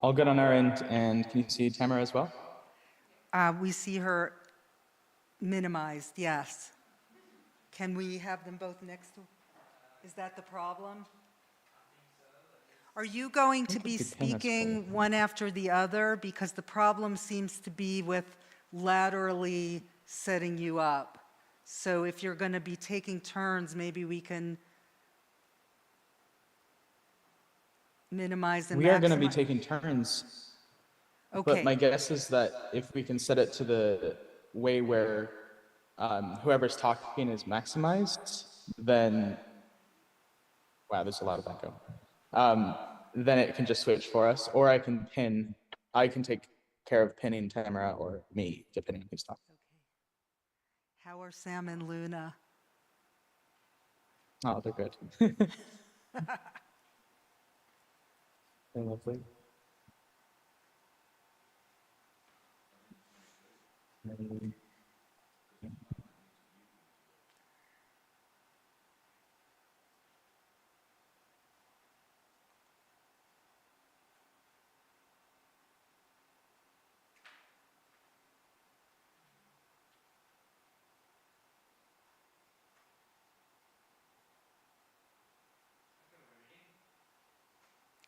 All good on our end, and can you see Tamara as well? We see her minimized, yes. Can we have them both next to? Is that the problem? Are you going to be speaking one after the other? Because the problem seems to be with laterally setting you up. So if you're going to be taking turns, maybe we can minimize and maximize. We are going to be taking turns. Okay. But my guess is that if we can set it to the way where whoever's talking is maximized, then, wow, there's a lot of echo. Then it can just switch for us, or I can take care of pinning Tamara or me, depending on who's talking. Okay. How are Sam and Luna? Oh, they're good. They're lovely.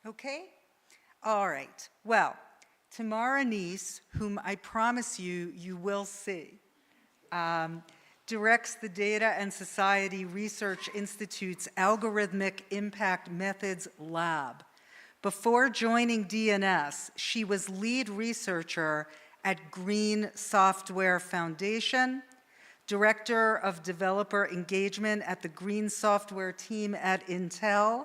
Okay? All right. Well, Tamara Kneese, whom I promise you will see, directs the Data and Society Research Institute's Algorithmic Impact Methods Lab. Before joining DNS, she was lead researcher at Green Software Foundation, director of developer engagement at the Green Software team at Intel,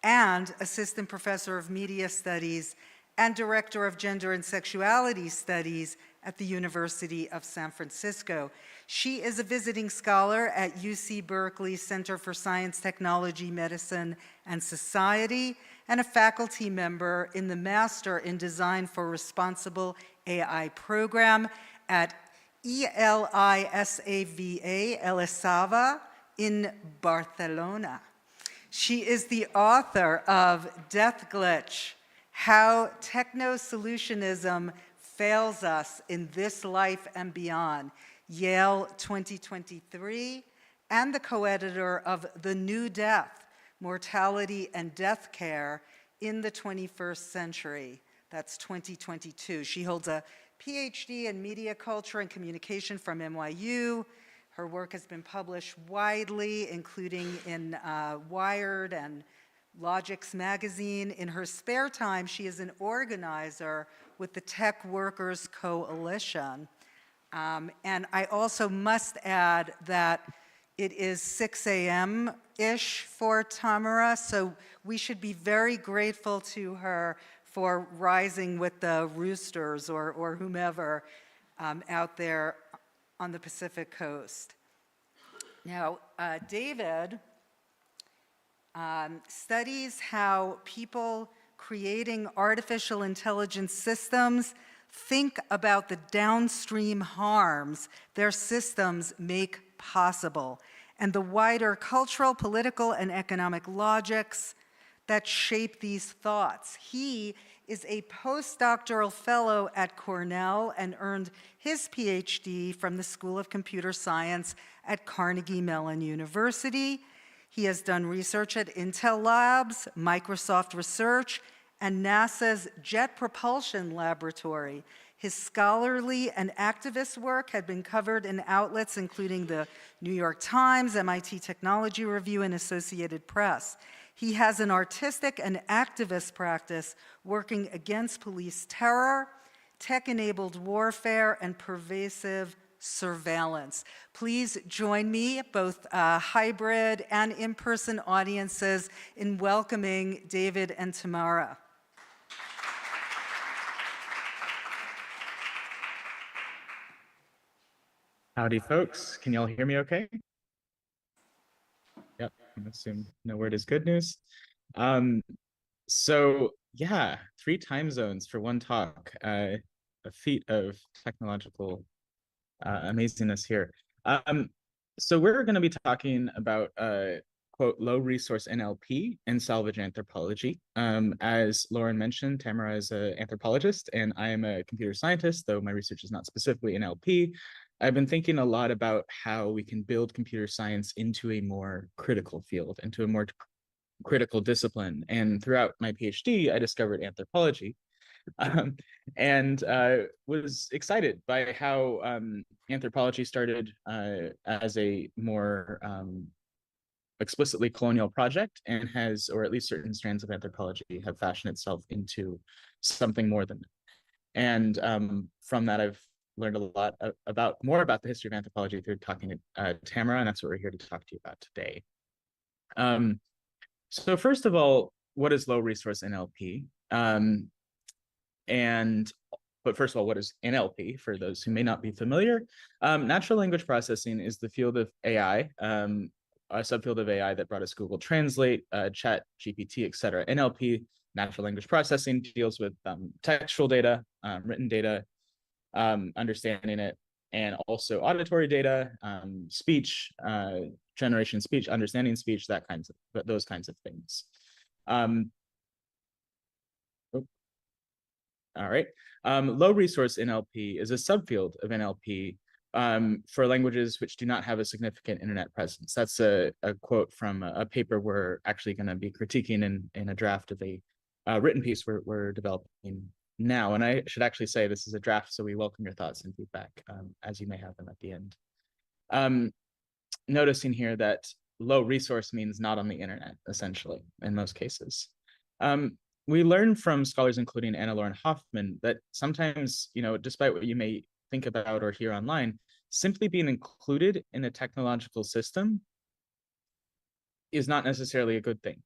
and assistant professor of media studies and director of gender and sexuality studies at the University of San Francisco. She is a visiting scholar at UC Berkeley Center for Science, Technology, Medicine, and Society, and a faculty member in the Master in Design for Responsible AI program at ELISAVA in Barcelona. She is the author of Death Glitch: How Techno-Solutionism Fails Us in This Life and Beyond, Yale 2023, and the co-editor of The New Death: Mortality and Death Care in the 21st Century. That's 2022. She holds a PhD in Media Culture and Communication from NYU. Her work has been published widely, including in Wired and Logix magazine. In her spare time, she is an organizer with the Tech Workers Coalition. And I also must add that it is 6 a.m.-ish for Tamara, so we should be very grateful to her for rising with the roosters or whomever out there on the Pacific Coast. Now, David studies how people creating artificial intelligence systems think about the downstream harms their systems make possible and the wider cultural, political, and economic logics that shape these thoughts. He is a postdoctoral fellow at Cornell and earned his PhD from the School of Computer Science at Carnegie Mellon University. He has done research at Intel Labs, Microsoft Research, and NASA's Jet Propulsion Laboratory. His scholarly and activist work had been covered in outlets including the New York Times, MIT Technology Review, and Associated Press. He has an artistic and activist practice working against police terror, tech-enabled warfare, and pervasive surveillance. Please join me, both hybrid and in-person audiences, in welcoming David and Tamara. Howdy, folks. Can y'all hear me okay? Yep, I assume no word is good news. So yeah, 3 time zones for one talk, a feat of technological amazingness here. So we're going to be talking about quote, low resource NLP and salvage anthropology. As Lauren mentioned, Tamara is an anthropologist and I am a computer scientist, though my research is not specifically NLP. I've been thinking a lot about how we can build computer science into a more critical field, into a more critical discipline. And throughout my PhD, I discovered anthropology, and was excited by how anthropology started as a more explicitly colonial project and has, or at least certain strands of anthropology have fashioned itself into something more than that. And from that, I've learned a lot more about the history of anthropology through talking to Tamara, and that's what we're here to talk to you about today. So first of all, what is low resource NLP? But first of all, what is NLP for those who may not be familiar? Natural language processing is the field of AI, a subfield of AI that brought us Google Translate, Chat, GPT, et cetera. NLP, natural language processing, deals with textual data, written data, understanding it, and also auditory data, speech, generation speech, understanding speech, those kinds of things. All right. Low resource NLP is a subfield of NLP for languages which do not have a significant internet presence. That's a quote from a paper we're actually going to be critiquing in a draft of a written piece we're developing now. And I should actually say this is a draft, so we welcome your thoughts and feedback as you may have them at the end. Noticing here that low resource means not on the internet, essentially, in most cases. We learn from scholars, including Anna Lauren Hoffman, that sometimes, despite what you may think about or hear online, simply being included in a technological system is not necessarily a good thing.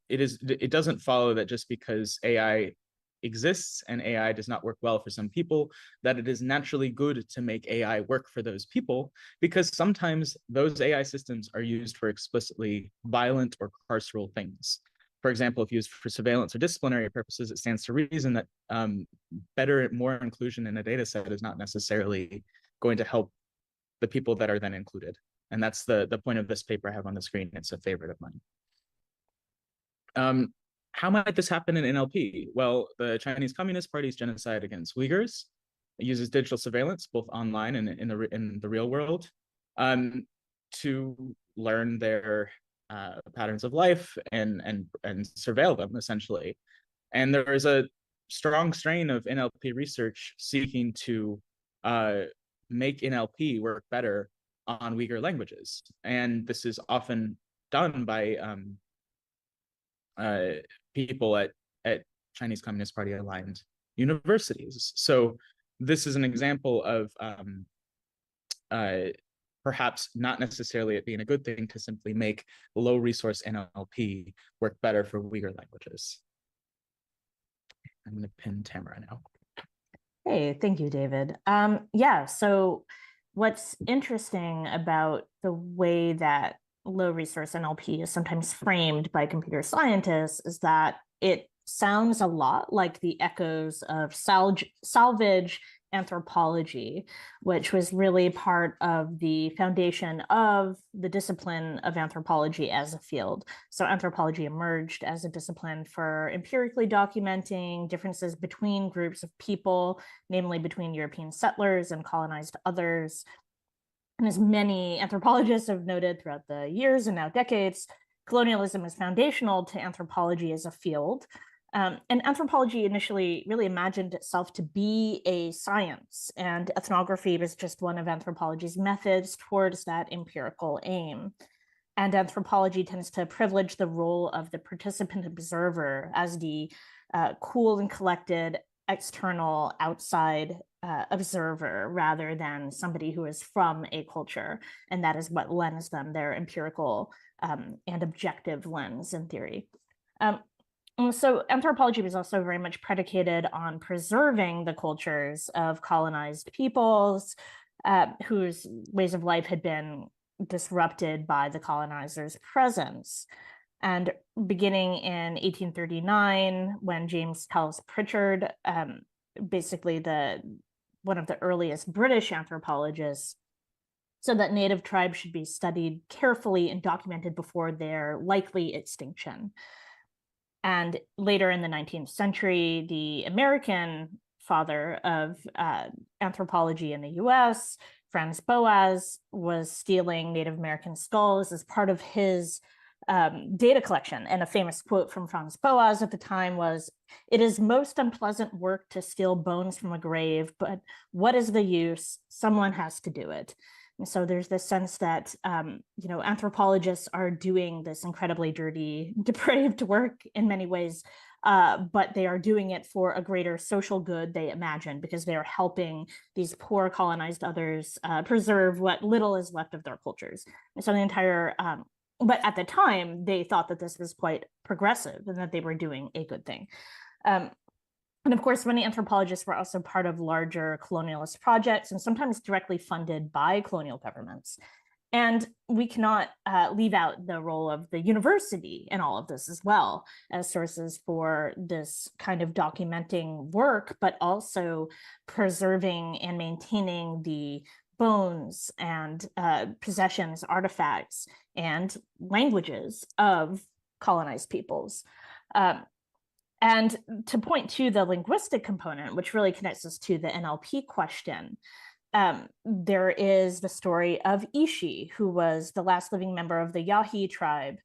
It doesn't follow that just because AI exists and AI does not work well for some people, that it is naturally good to make AI work for those people, because sometimes those AI systems are used for explicitly violent or carceral things. For example, if used for surveillance or disciplinary purposes, it stands to reason that more inclusion in a data set is not necessarily going to help the people that are then included. And that's the point of this paper I have on the screen. It's a favorite of mine. How might this happen in NLP? Well, the Chinese Communist Party's genocide against Uyghurs uses digital surveillance, both online and in the real world, to learn their patterns of life and surveil them, essentially. And there is a strong strain of NLP research seeking to make NLP work better on Uyghur languages. And this is often done by people at Chinese Communist Party aligned universities. So this is an example of perhaps not necessarily it being a good thing to simply make low resource NLP work better for Uyghur languages. I'm going to pin Tamara now. Hey, thank you, David. Yeah, so what's interesting about the way that low resource NLP is sometimes framed by computer scientists is that it sounds a lot like the echoes of salvage anthropology, which was really part of the foundation of the discipline of anthropology as a field. So anthropology emerged as a discipline for empirically documenting differences between groups of people, namely between European settlers and colonized others. And as many anthropologists have noted throughout the years and now decades, colonialism is foundational to anthropology as a field. And anthropology initially really imagined itself to be a science, and ethnography was just one of anthropology's methods towards that empirical aim. And anthropology tends to privilege the role of the participant observer as the cool and collected external outside observer rather than somebody who is from a culture. And that is what lends them their empirical and objective lens in theory. So anthropology was also very much predicated on preserving the cultures of colonized peoples whose ways of life had been disrupted by the colonizers' presence. And beginning in 1839, when James Tells Pritchard, basically one of the earliest British anthropologists, so that native tribes should be studied carefully and documented before their likely extinction. And later in the 19th century, the American father of anthropology in the US, Franz Boas, was stealing Native American skulls as part of his data collection. And a famous quote from Franz Boas at the time was, "It is most unpleasant work to steal bones from a grave, but what is the use? Someone has to do it." And so there's this sense that, anthropologists are doing this incredibly dirty, depraved work in many ways, but they are doing it for a greater social good, they imagine, because they are helping these poor colonized others preserve what little is left of their cultures. And so the entire, but at the time, they thought that this was quite progressive and that they were doing a good thing. And of course, many anthropologists were also part of larger colonialist projects and sometimes directly funded by colonial governments. And we cannot leave out the role of the university in all of this as well as sources for this kind of documenting work, but also preserving and maintaining the bones and possessions, artifacts, and languages of colonized peoples. And to point to the linguistic component, which really connects us to the NLP question, there is the story of Ishi, who was the last living member of the Yahi tribe.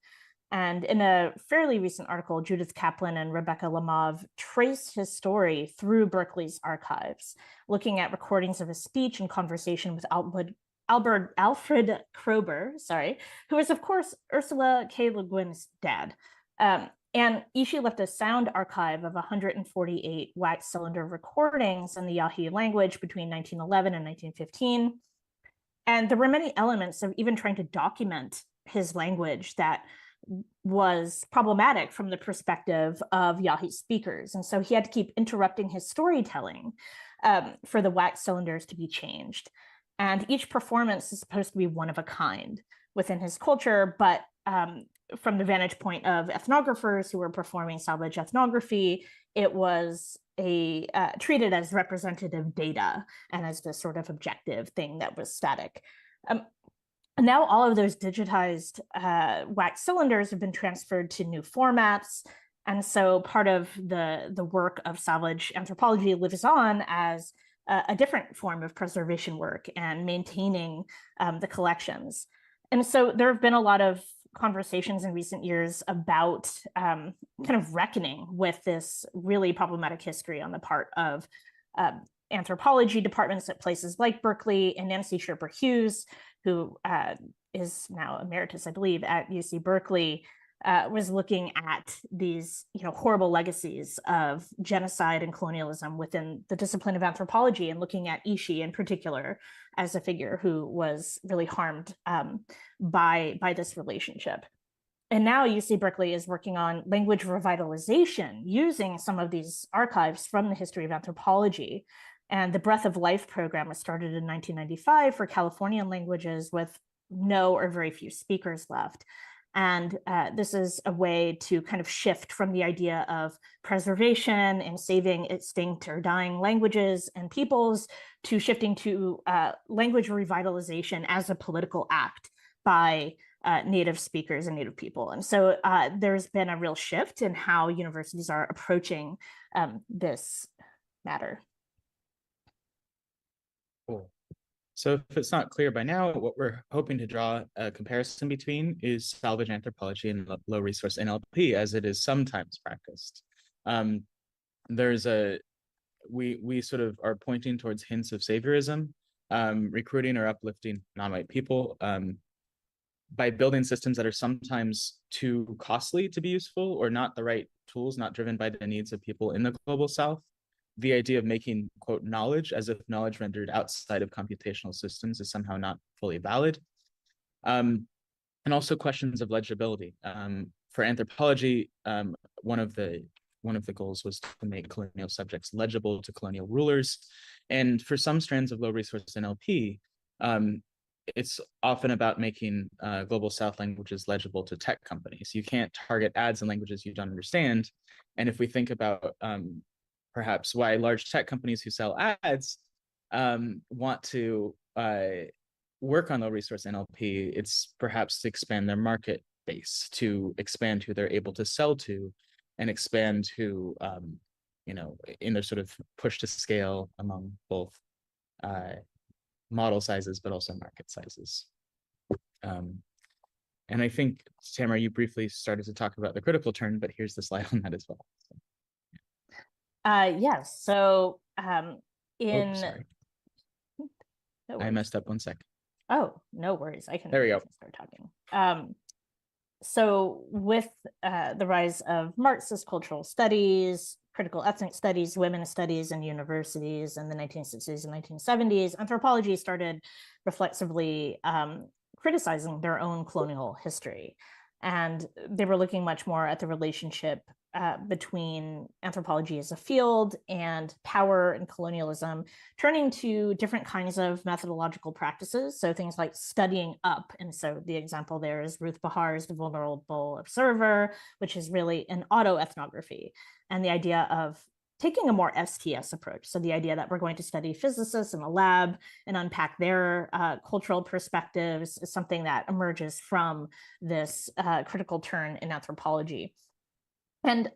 And in a fairly recent article, Judith Kaplan and Rebecca Lamov traced his story through Berkeley's archives, looking at recordings of his speech and conversation with Alfred Kroeber, who was, of course, Ursula K. Le Guin's dad. And Ishi left a sound archive of 148 wax cylinder recordings in the Yahi language between 1911 and 1915. And there were many elements of even trying to document his language that was problematic from the perspective of Yahi speakers. And so he had to keep interrupting his storytelling for the wax cylinders to be changed. And each performance is supposed to be one of a kind within his culture, but from the vantage point of ethnographers who were performing salvage ethnography, it was treated as representative data and as this sort of objective thing that was static. Now all of those digitized wax cylinders have been transferred to new formats. And so part of the work of salvage anthropology lives on as a different form of preservation work and maintaining the collections. And so there have been a lot of conversations in recent years about kind of reckoning with this really problematic history on the part of anthropology departments at places like Berkeley. And Nancy Sherper Hughes, who is now emeritus, I believe, at UC Berkeley, was looking at these horrible legacies of genocide and colonialism within the discipline of anthropology, and looking at Ishi in particular as a figure who was really harmed by this relationship. And now UC Berkeley is working on language revitalization using some of these archives from the history of anthropology. And the Breath of Life program was started in 1995 for Californian languages with no or very few speakers left. And this is a way to kind of shift from the idea of preservation and saving extinct or dying languages and peoples to shifting to language revitalization as a political act by Native speakers and Native people. And so there's been a real shift in how universities are approaching this matter. Cool. So if it's not clear by now, what we're hoping to draw a comparison between is salvage anthropology and low resource NLP, as it is sometimes practiced. We sort of are pointing towards hints of saviorism, recruiting or uplifting non-white people by building systems that are sometimes too costly to be useful or not the right tools, not driven by the needs of people in the global South. The idea of making, quote, knowledge as if knowledge rendered outside of computational systems is somehow not fully valid. And also questions of legibility. For anthropology, one of the goals was to make colonial subjects legible to colonial rulers. And for some strands of low resource NLP, it's often about making global South languages legible to tech companies. You can't target ads in languages you don't understand. And if we think about perhaps why large tech companies who sell ads want to work on low resource NLP, it's perhaps to expand their market base, to expand who they're able to sell to, and expand who, in their sort of push to scale among both model sizes, but also market sizes. And I think, Tamara, you briefly started to talk about the critical turn, but here's the slide on that as well. Yes. So Sorry. No I messed up 1 sec. Oh, no worries. I can, there we go. Start talking. So with the rise of Marxist cultural studies, critical ethnic studies, women's studies in universities in the 1960s and 1970s, anthropology started reflexively criticizing their own colonial history. And they were looking much more at the relationship between anthropology as a field and power and colonialism, turning to different kinds of methodological practices. So things like studying up. And so the example there is Ruth Bahar's The Vulnerable Observer, which is really an autoethnography. And the idea of taking a more STS approach. So the idea that we're going to study physicists in a lab and unpack their cultural perspectives is something that emerges from this critical turn in anthropology. And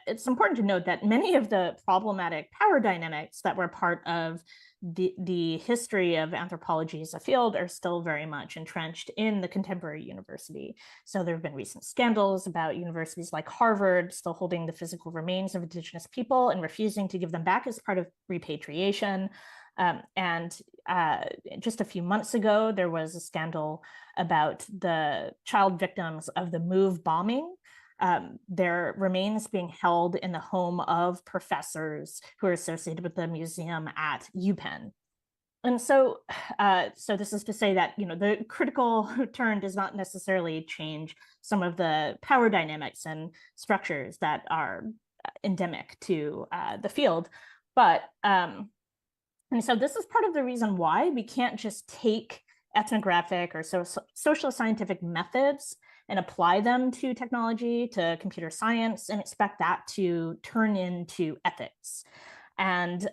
it's important to note that many of the problematic power dynamics that were part of the history of anthropology as a field are still very much entrenched in the contemporary university. So there have been recent scandals about universities like Harvard still holding the physical remains of indigenous people and refusing to give them back as part of repatriation. And just a few months ago, there was a scandal about the child victims of the MOVE bombing. Their remains being held in the home of professors who are associated with the museum at UPenn. And so this is to say that, the critical turn does not necessarily change some of the power dynamics and structures that are endemic to the field. But, and so this is part of the reason why we can't just take ethnographic or social scientific methods and apply them to technology, to computer science, and expect that to turn into ethics. And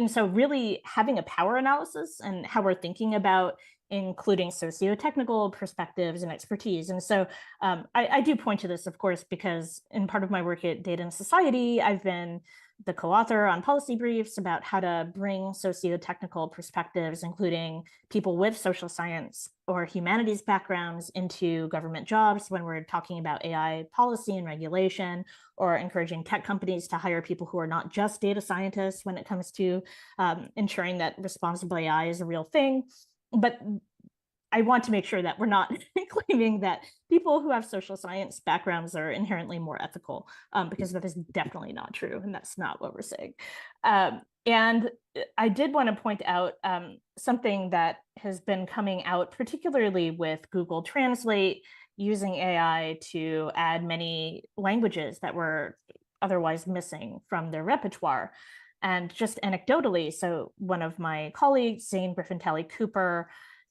so really having a power analysis and how we're thinking about including socio-technical perspectives and expertise. And so I do point to this, of course, because in part of my work at Data and Society, I've been the co-author on policy briefs about how to bring socio-technical perspectives, including people with social science or humanities backgrounds, into government jobs when we're talking about AI policy and regulation, or encouraging tech companies to hire people who are not just data scientists when it comes to ensuring that responsible AI is a real thing. But I want to make sure that we're not claiming that people who have social science backgrounds are inherently more ethical, because that is definitely not true, and that's not what we're saying. And I did want to point out something that has been coming out, particularly with Google Translate, using AI to add many languages that were otherwise missing from their repertoire. And just anecdotally, so one of my colleagues, Zane Griffin-Talley-Cooper,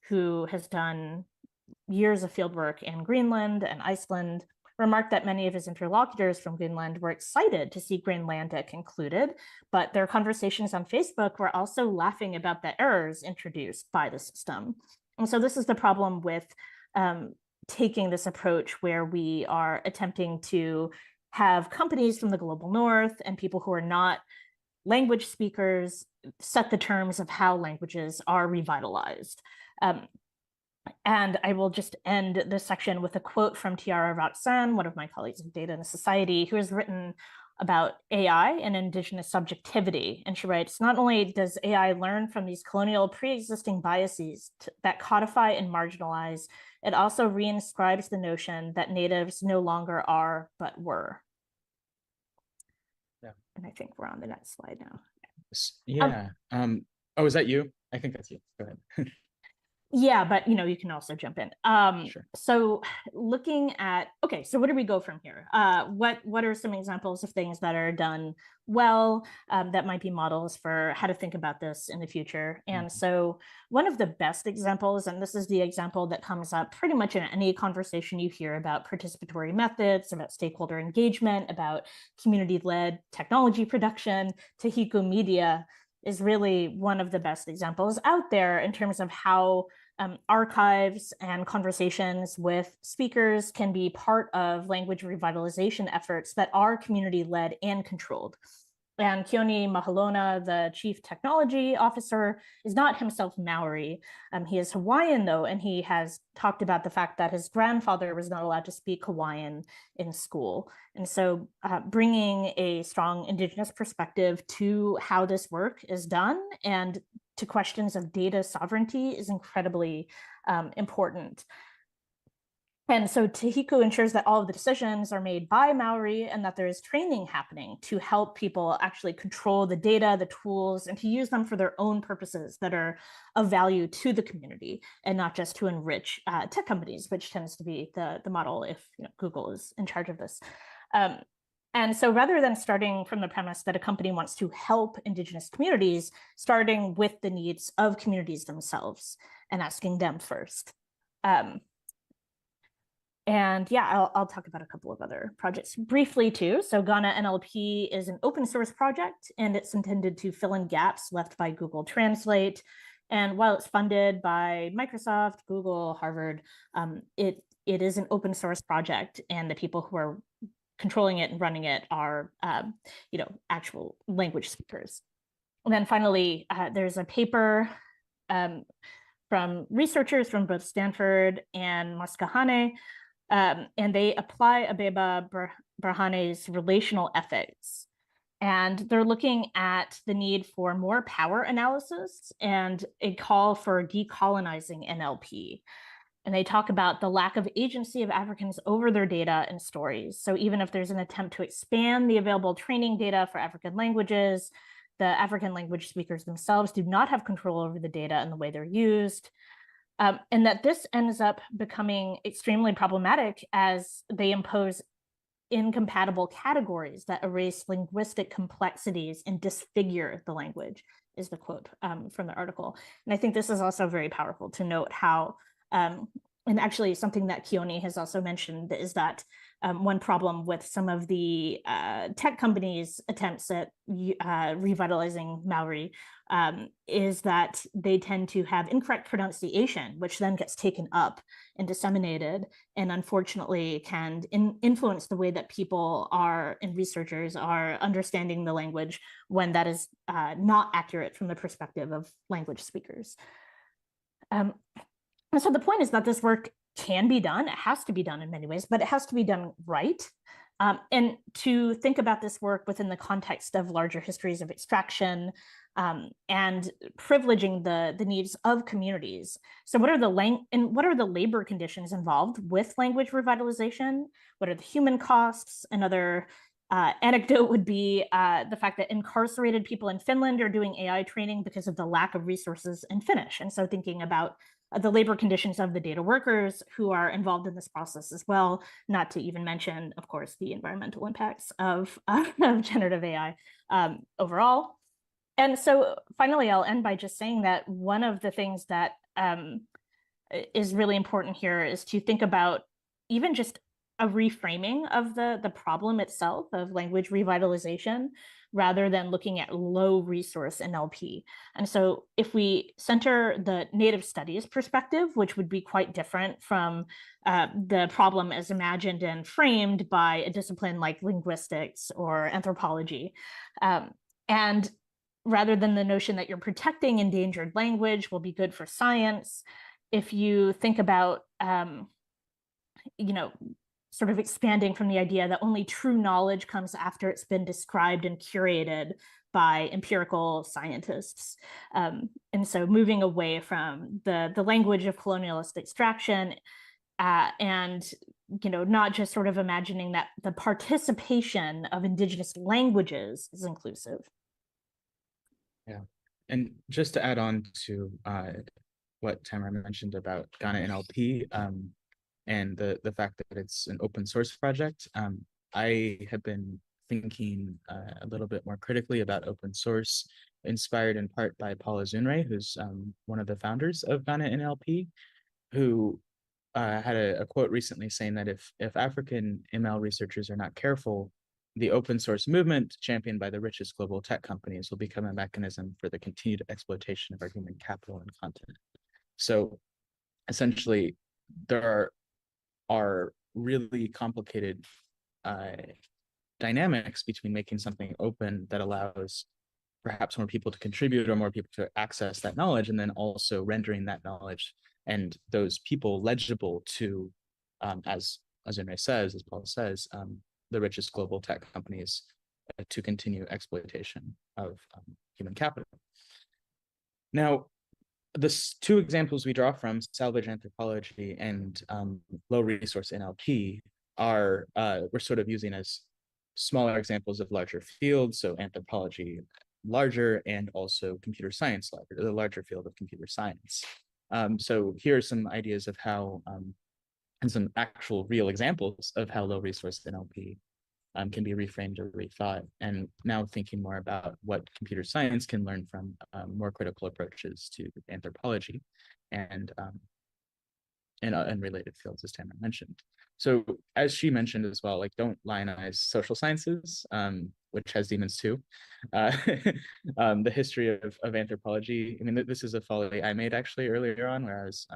who has done years of fieldwork in Greenland and Iceland, remarked that many of his interlocutors from Greenland were excited to see Greenlandic included, but their conversations on Facebook were also laughing about the errors introduced by the system. And so this is the problem with taking this approach where we are attempting to have companies from the global north and people who are not language speakers set the terms of how languages are revitalized. And I will just end this section with a quote from Tiara Roxanne, one of my colleagues in Data and Society, who has written about AI and indigenous subjectivity. And she writes, not only does AI learn from these colonial pre-existing biases that codify and marginalize, it also reinscribes the notion that natives no longer are, but were. Yeah. And I think we're on the next slide now. Yeah. Oh, is that you? I think that's you. Go ahead. Yeah, but you can also jump in. Sure. So looking at, okay, so where do we go from here? What are some examples of things that are done well that might be models for how to think about this in the future? And so one of the best examples, and this is the example that comes up pretty much in any conversation you hear about participatory methods, about stakeholder engagement, about community-led technology production, Tahiko Media is really one of the best examples out there in terms of how Archives and conversations with speakers can be part of language revitalization efforts that are community-led and controlled. And Keone Mahalona, the chief technology officer, is not himself Maori. He is Hawaiian, though, and he has talked about the fact that his grandfather was not allowed to speak Hawaiian in school. And so bringing a strong Indigenous perspective to how this work is done and to questions of data sovereignty is incredibly important. And so Tahiku ensures that all of the decisions are made by Maori and that there is training happening to help people actually control the data, the tools, and to use them for their own purposes that are of value to the community and not just to enrich tech companies, which tends to be the model if Google is in charge of this. And so rather than starting from the premise that a company wants to help Indigenous communities, starting with the needs of communities themselves and asking them first. And yeah, I'll talk about a couple of other projects briefly too. So Ghana NLP is an open source project, and it's intended to fill in gaps left by Google Translate. And while it's funded by Microsoft, Google, Harvard, it is an open source project, and the people who are controlling it and running it are actual language speakers. And then finally, there's a paper from researchers from both Stanford and Moskahane, and they apply Abeba Barhane's relational ethics. And they're looking at the need for more power analysis and a call for decolonizing NLP. And they talk about the lack of agency of Africans over their data and stories. So even if there's an attempt to expand the available training data for African languages, the African language speakers themselves do not have control over the data and the way they're used. And that this ends up becoming extremely problematic as they impose incompatible categories that erase linguistic complexities and disfigure the language, is the quote from the article. And I think this is also very powerful to note how, and actually something that Keone has also mentioned is that one problem with some of the tech companies' attempts at revitalizing Maori is that they tend to have incorrect pronunciation, which then gets taken up and disseminated, and unfortunately can influence the way that people are and researchers are understanding the language when that is not accurate from the perspective of language speakers. And so the point is that this work can be done. It has to be done in many ways, but it has to be done right. And to think about this work within the context of larger histories of extraction and privileging the needs of communities. So what are the labor conditions involved with language revitalization? What are the human costs? Another anecdote would be the fact that incarcerated people in Finland are doing AI training because of the lack of resources in Finnish. And so thinking about the labor conditions of the data workers who are involved in this process as well, not to even mention, of course, the environmental impacts of generative AI overall. And so finally, I'll end by just saying that one of the things that is really important here is to think about even just a reframing of the problem itself of language revitalization, rather than looking at low resource NLP. And so if we center the native studies perspective, which would be quite different from the problem as imagined and framed by a discipline like linguistics or anthropology, and rather than the notion that you're protecting endangered language will be good for science, if you think about, sort of expanding from the idea that only true knowledge comes after it's been described and curated by empirical scientists. And so moving away from the language of colonialist extraction and not just sort of imagining that the participation of indigenous languages is inclusive. Yeah, and just to add on to what Tamara mentioned about Ghana NLP, and the fact that it's an open source project, I have been thinking a little bit more critically about open source, inspired in part by Paula Zunre, who's one of the founders of Ghana NLP, who had a quote recently saying that if African ML researchers are not careful, the open source movement championed by the richest global tech companies will become a mechanism for the continued exploitation of our human capital and content. So essentially there are really complicated dynamics between making something open that allows perhaps more people to contribute or more people to access that knowledge, and then also rendering that knowledge and those people legible to, as Imre says, as Paul says, the richest global tech companies to continue exploitation of human capital. Now, the two examples we draw from, salvage anthropology and low resource NLP, are we're sort of using as smaller examples of larger fields. So anthropology larger, and also computer science larger, the larger field of computer science. So here are some ideas of how, and some actual real examples of how low resource NLP can be reframed or rethought. And now thinking more about what computer science can learn from more critical approaches to anthropology and related fields, as Tamara mentioned. So as she mentioned as well, like, don't lionize social sciences, which has demons too. The history of anthropology, I mean, this is a folly I made actually earlier on, where I was,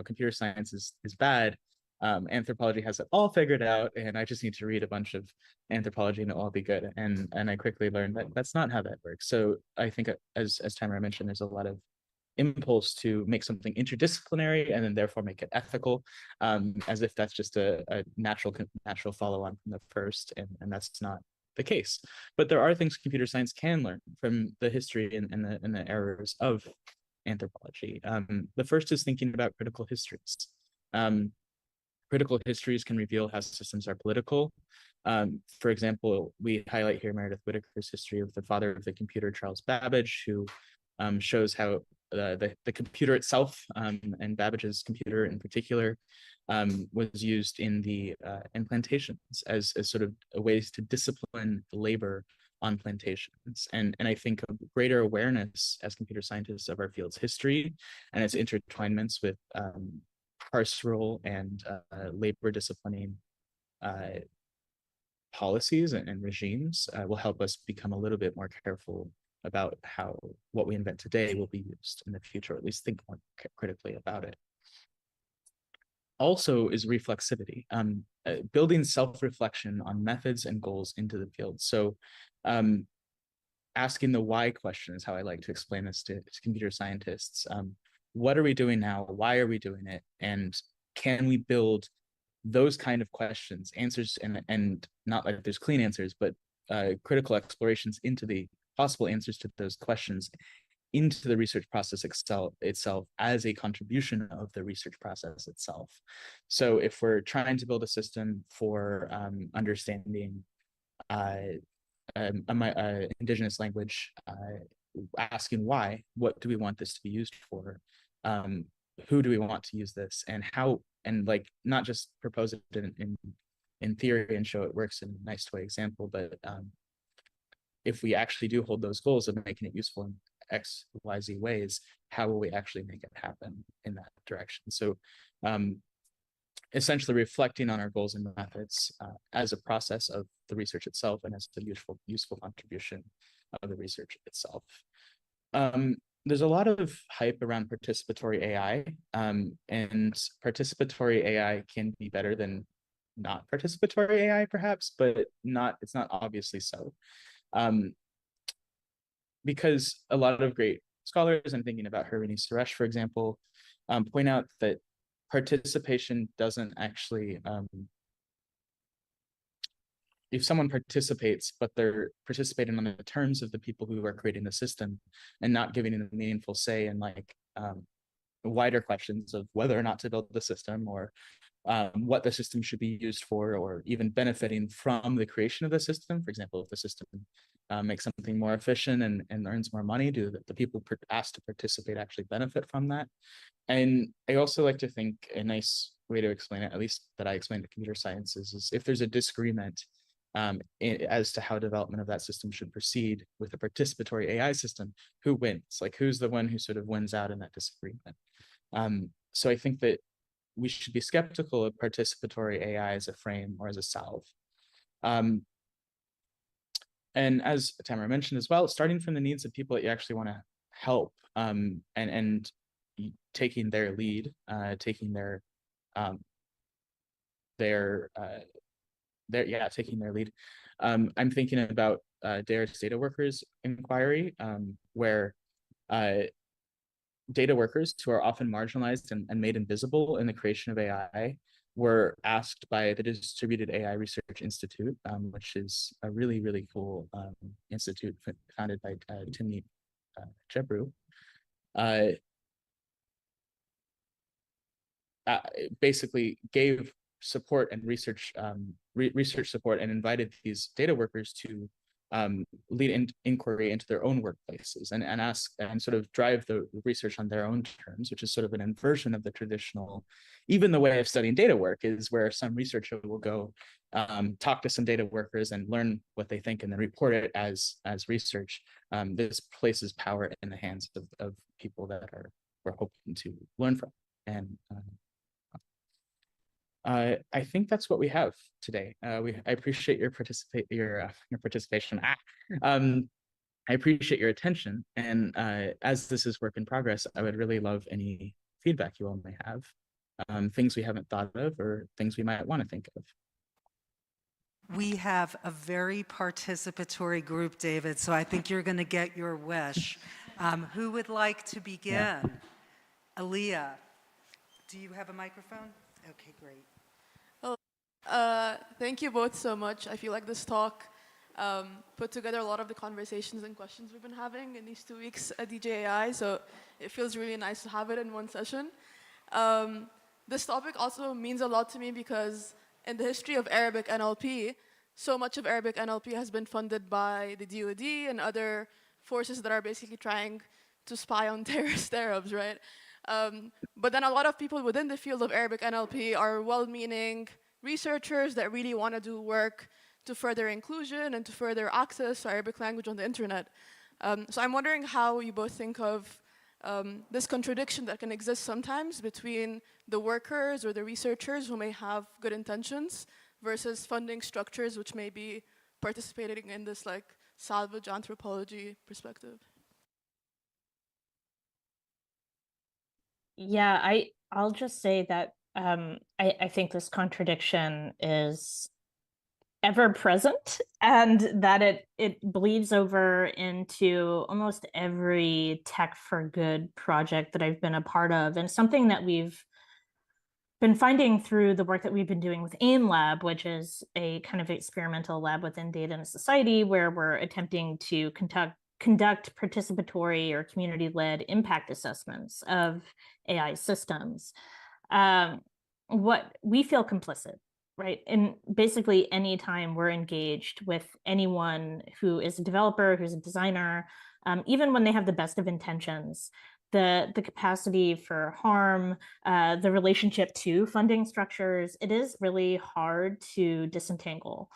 computer science is bad. Anthropology has it all figured out, and I just need to read a bunch of anthropology and it'll all be good. And I quickly learned that that's not how that works. So I think, as Tamara mentioned, there's a lot of impulse to make something interdisciplinary and then therefore make it ethical, as if that's just a natural follow-on from the first, and that's not the case. But there are things computer science can learn from the history and the errors of anthropology. The first is thinking about critical histories. Critical histories can reveal how systems are political. For example, we highlight here Meredith Whittaker's history of the father of the computer, Charles Babbage, who shows how the computer itself, and Babbage's computer in particular, was used in plantations as sort of ways to discipline labor on plantations. And I think a greater awareness as computer scientists of our field's history and its intertwinements with carceral and labor disciplining policies and regimes will help us become a little bit more careful about how what we invent today will be used in the future, or at least think more critically about it. Also is reflexivity, building self-reflection on methods and goals into the field. So asking the why question is how I like to explain this to computer scientists. What are we doing now? Why are we doing it? And can we build those kind of questions, answers, and not like there's clean answers, but critical explorations into the possible answers to those questions into the research process itself as a contribution of the research process itself. So if we're trying to build a system for understanding indigenous language, asking why, what do we want this to be used for? Who do we want to use this, and how, and like not just propose it in theory and show it works in a nice toy example, but if we actually do hold those goals of making it useful in X, Y, Z ways, how will we actually make it happen in that direction? So essentially reflecting on our goals and methods as a process of the research itself and as a useful contribution of the research itself. There's a lot of hype around participatory AI, and participatory AI can be better than not participatory AI, perhaps, but it's not obviously so. Because a lot of great scholars, I'm thinking about Harini Suresh, for example, point out that participation doesn't actually, if someone participates, but they're participating on the terms of the people who are creating the system and not giving them a meaningful say in like wider questions of whether or not to build the system, or what the system should be used for, or even benefiting from the creation of the system. For example, if the system makes something more efficient and earns more money, do the people asked to participate actually benefit from that? And I also like to think a nice way to explain it, at least that I explain to computer sciences, is if there's a disagreement as to how development of that system should proceed with a participatory AI system, who wins? Like, who's the one who sort of wins out in that disagreement? So I think that we should be skeptical of participatory AI as a frame or as a salve. And as Tamara mentioned as well, starting from the needs of people that you actually want to help, and taking their lead, taking their taking their lead. I'm thinking about DARE's data workers inquiry, where data workers who are often marginalized and made invisible in the creation of AI were asked by the Distributed AI Research Institute, which is a really, really cool institute founded by Timney Jebru, basically gave support and research support and invited these data workers to lead inquiry into their own workplaces and ask and sort of drive the research on their own terms, which is sort of an inversion of the traditional, even the way of studying data work is where some researcher will go talk to some data workers and learn what they think and then report it as research. This places power in the hands of people that we're hoping to learn from. And I think that's what we have today. I appreciate your participation. I appreciate your attention. And as this is work in progress, I would really love any feedback you all may have, things we haven't thought of or things we might want to think of. We have a very participatory group, David, so I think you're going to get your wish. Who would like to begin? Yeah. Aaliyah, do you have a microphone? Okay, great. Thank you both so much. I feel like this talk put together a lot of the conversations and questions we've been having in these 2 weeks at DJAI, so it feels really nice to have it in one session. This topic also means a lot to me because in the history of Arabic NLP, so much of Arabic NLP has been funded by the DoD and other forces that are basically trying to spy on terrorist Arabs, right? But then a lot of people within the field of Arabic NLP are well-meaning researchers that really want to do work to further inclusion and to further access to Arabic language on the internet. So I'm wondering how you both think of this contradiction that can exist sometimes between the workers or the researchers who may have good intentions versus funding structures which may be participating in this like salvage anthropology perspective. Yeah, I'll just say that I think this contradiction is ever present and that it bleeds over into almost every tech for good project that I've been a part of, and something that we've been finding through the work that we've been doing with AIM Lab, which is a kind of experimental lab within data and society where we're attempting to conduct participatory or community-led impact assessments of AI systems. What we feel complicit, right? And basically any time we're engaged with anyone who is a developer, who's a designer, even when they have the best of intentions, the capacity for harm, the relationship to funding structures, it is really hard to disentangle.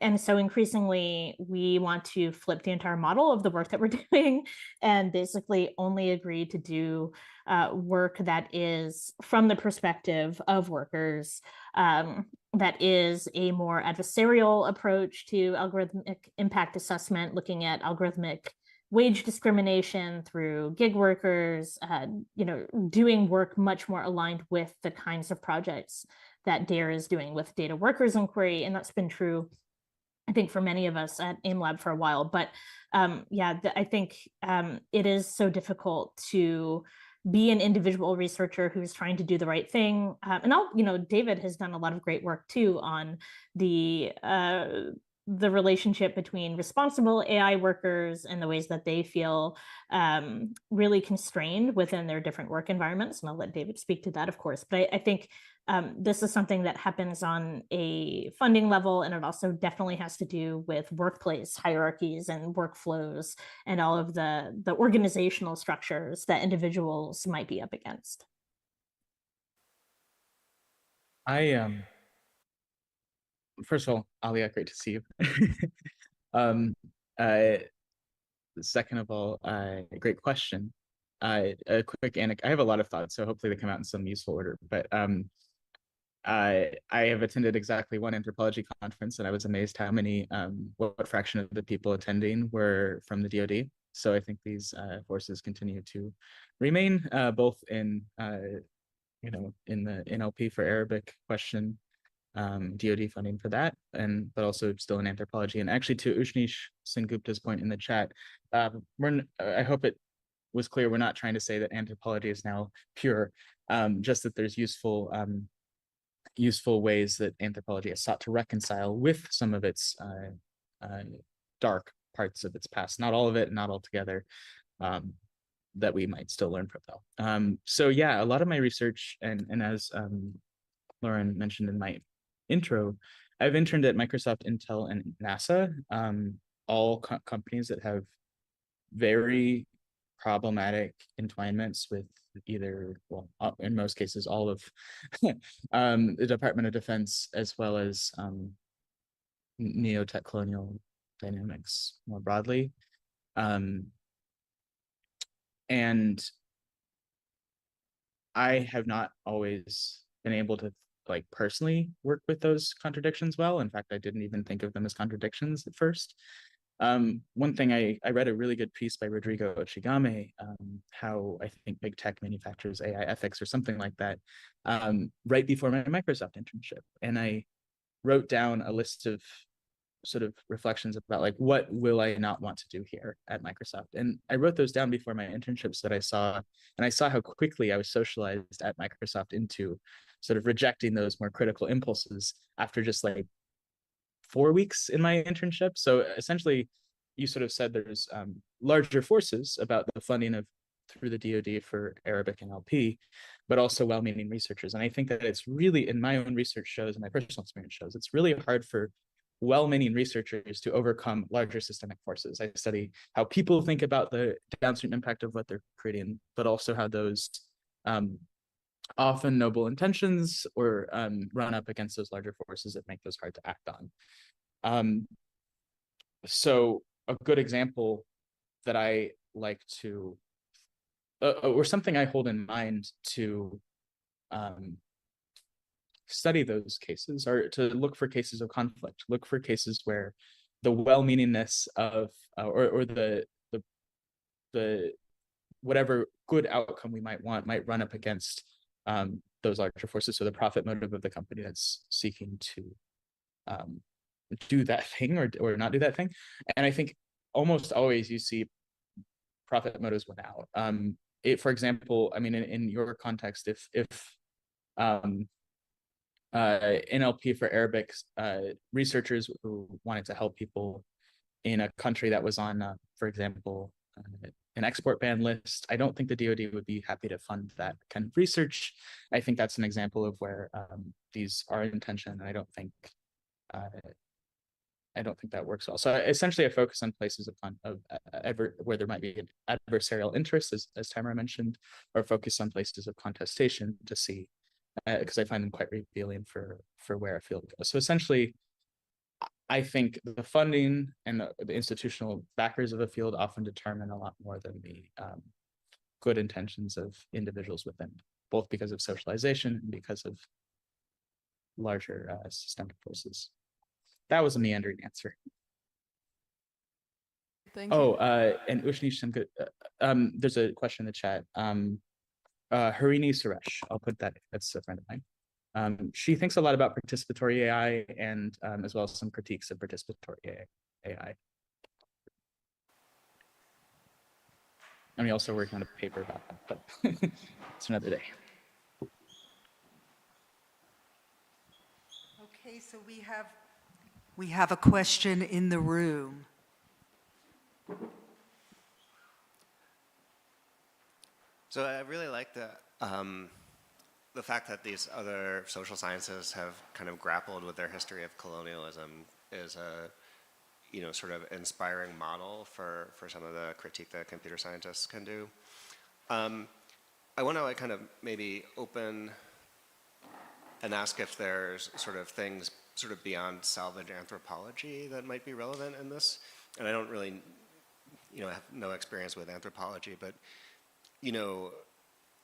And so increasingly, we want to flip the entire model of the work that we're doing and basically only agree to do work that is from the perspective of workers, that is a more adversarial approach to algorithmic impact assessment, looking at algorithmic wage discrimination through gig workers, doing work much more aligned with the kinds of projects that DARE is doing with data workers inquiry. And that's been true, I think, for many of us at AIM Lab for a while. But I think it is so difficult to be an individual researcher who's trying to do the right thing. David has done a lot of great work too on the relationship between responsible AI workers and the ways that they feel really constrained within their different work environments. And I'll let David speak to that, of course. But I think this is something that happens on a funding level, and it also definitely has to do with workplace hierarchies and workflows and all of the organizational structures that individuals might be up against. First of all, Alia, great to see you. Second of all, great question. A quick anecdote. I have a lot of thoughts, so hopefully they come out in some useful order. But I have attended exactly one anthropology conference, and I was amazed how many, what fraction of the people attending were from the DoD. So I think these forces continue to remain both in, in the NLP for Arabic question, DoD funding for that, but also still in anthropology. And actually, to Ushnish Sengupta's point in the chat, I hope it was clear we're not trying to say that anthropology is now pure, just that there's useful ways that anthropology has sought to reconcile with some of its dark parts of its past. Not all of it, not altogether, that we might still learn from though. So yeah, a lot of my research, and as Lauren mentioned in my intro, I've interned at Microsoft, Intel, and NASA, all companies that have very problematic entwinements with either, well, in most cases, all of the Department of Defense, as well as neo-tech colonial dynamics more broadly. And I have not always been able to personally work with those contradictions well. In fact, I didn't even think of them as contradictions at first. One thing, I read a really good piece by Rodrigo Ochigame, how I think big tech manufactures AI ethics or something like that, right before my Microsoft internship. And I wrote down a list of sort of reflections about what will I not want to do here at Microsoft. And I wrote those down before my internships that I saw, and I saw how quickly I was socialized at Microsoft into sort of rejecting those more critical impulses after just 4 weeks in my internship. So essentially, you sort of said there's larger forces about the funding through the DoD for Arabic and LP, but also well-meaning researchers. And I think that it's really, in my own research shows and my personal experience shows, it's really hard for well-meaning researchers to overcome larger systemic forces. I study how people think about the downstream impact of what they're creating, but also how those often noble intentions or run up against those larger forces that make those hard to act on. So a good example that I like to, or something I hold in mind to study those cases, or to look for cases of conflict, look for cases where the well-meaningness of, or the whatever good outcome we might want might run up against those larger forces. So the profit motive of the company that's seeking to do that thing or not do that thing. And I think almost always you see profit motives win out. For example, I mean, in your context, if NLP for Arabic researchers who wanted to help people in a country that was on, for example, an export ban list, I don't think the DoD would be happy to fund that kind of research. I think that's an example of where these are in tension, and I don't think that works well. So essentially, I focus on places where there might be an adversarial interest, as Tamara mentioned, or focus on places of contestation to see, because I find them quite revealing for where a field goes. So essentially, I think the funding and the institutional backers of a field often determine a lot more than the good intentions of individuals within, both because of socialization and because of larger systemic forces. That was a meandering answer. Thank you. And Ushnish, there's a question in the chat. Harini Suresh, I'll put that, that's a friend of mine. She thinks a lot about participatory AI and as well as some critiques of participatory AI. And we also working on a paper about that, but it's another day. Okay, so we have a question in the room. So I really like the fact that these other social sciences have kind of grappled with their history of colonialism is a, sort of inspiring model for some of the critique that computer scientists can do. I want to kind of maybe open and ask if there's sort of things sort of beyond salvage anthropology that might be relevant in this. And I don't really, have no experience with anthropology, but,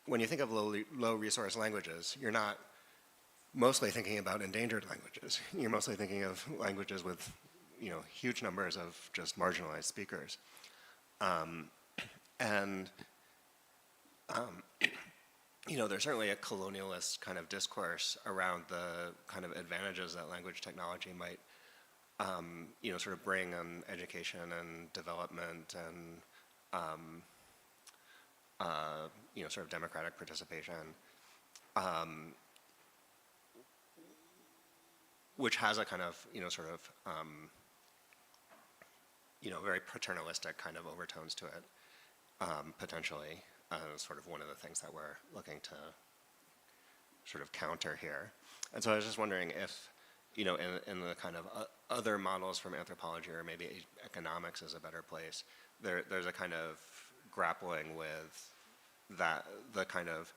when you think of low resource languages, you're not mostly thinking about endangered languages. You're mostly thinking of languages with, huge numbers of just marginalized speakers. And you know, there's certainly a colonialist kind of discourse around the kind of advantages that language technology might, you know, sort of bring on education and development and, you know, sort of democratic participation, which has a kind of, you know, sort of, you know, very paternalistic kind of overtones to it, potentially. Sort of one of the things that we're looking to sort of counter here. And so I was just wondering if, you know, in the kind of other models from anthropology, or maybe economics is a better place, there's a kind of grappling with that, the kind of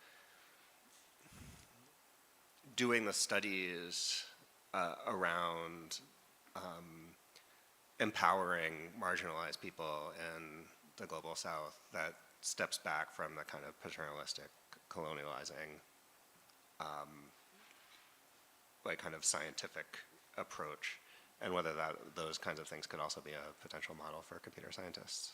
doing the studies around empowering marginalized people in the global south that steps back from the kind of paternalistic, colonializing, like kind of scientific approach, and whether those kinds of things could also be a potential model for computer scientists.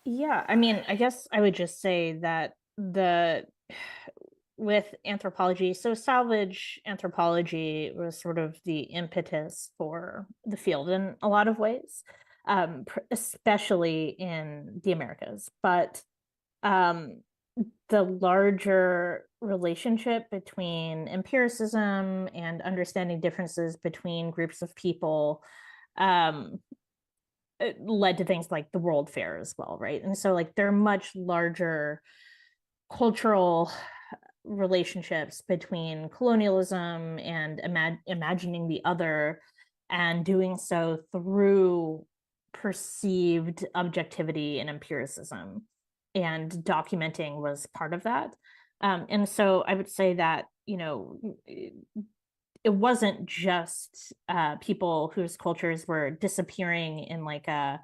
Yeah, I mean, I guess I would just say that with anthropology, so salvage anthropology was sort of the impetus for the field in a lot of ways, especially in the Americas. But the larger relationship between empiricism and understanding differences between groups of people it led to things like the World Fair as well, right? And so like there are much larger cultural relationships between colonialism and imagining the other, and doing so through perceived objectivity and empiricism, and documenting was part of that. And so I would say that, you know, it wasn't just people whose cultures were disappearing in like a,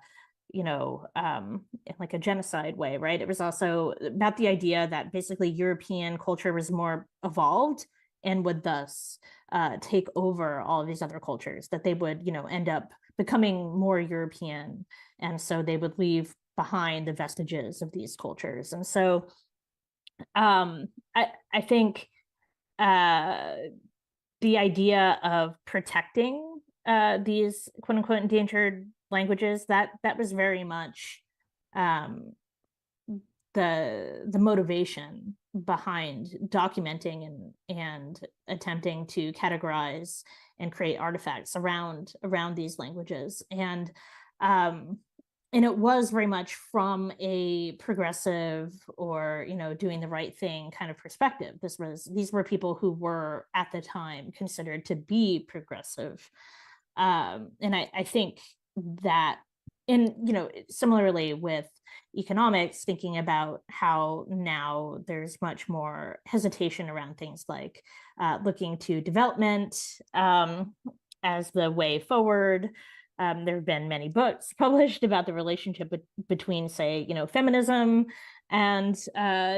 you know, in like a genocide way, right? It was also about the idea that basically European culture was more evolved and would thus take over all of these other cultures, that they would, you know, end up becoming more European. And so they would leave behind the vestiges of these cultures. And so I think the idea of protecting these quote unquote endangered languages, that was very much the motivation behind documenting and attempting to categorize and create artifacts around these languages. And it was very much from a progressive, or, you know, doing the right thing kind of perspective. These were people who were at the time considered to be progressive. And I think that, in, you know, similarly with economics, thinking about how now there's much more hesitation around things like looking to development as the way forward. There have been many books published about the relationship between, say, you know, feminism and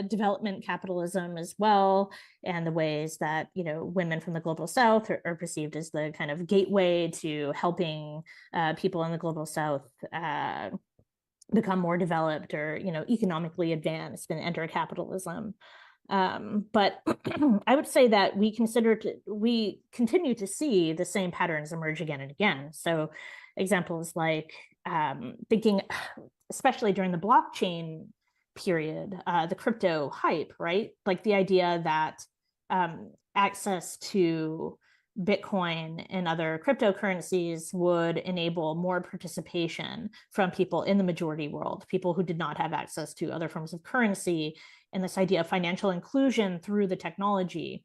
development capitalism as well, and the ways that, you know, women from the global south are perceived as the kind of gateway to helping people in the global south become more developed, or, you know, economically advanced and enter capitalism. But I would say that we continue to see the same patterns emerge again and again. So examples like thinking, especially during the blockchain period, the crypto hype, right? Like the idea that access to Bitcoin and other cryptocurrencies would enable more participation from people in the majority world, people who did not have access to other forms of currency. And this idea of financial inclusion through the technology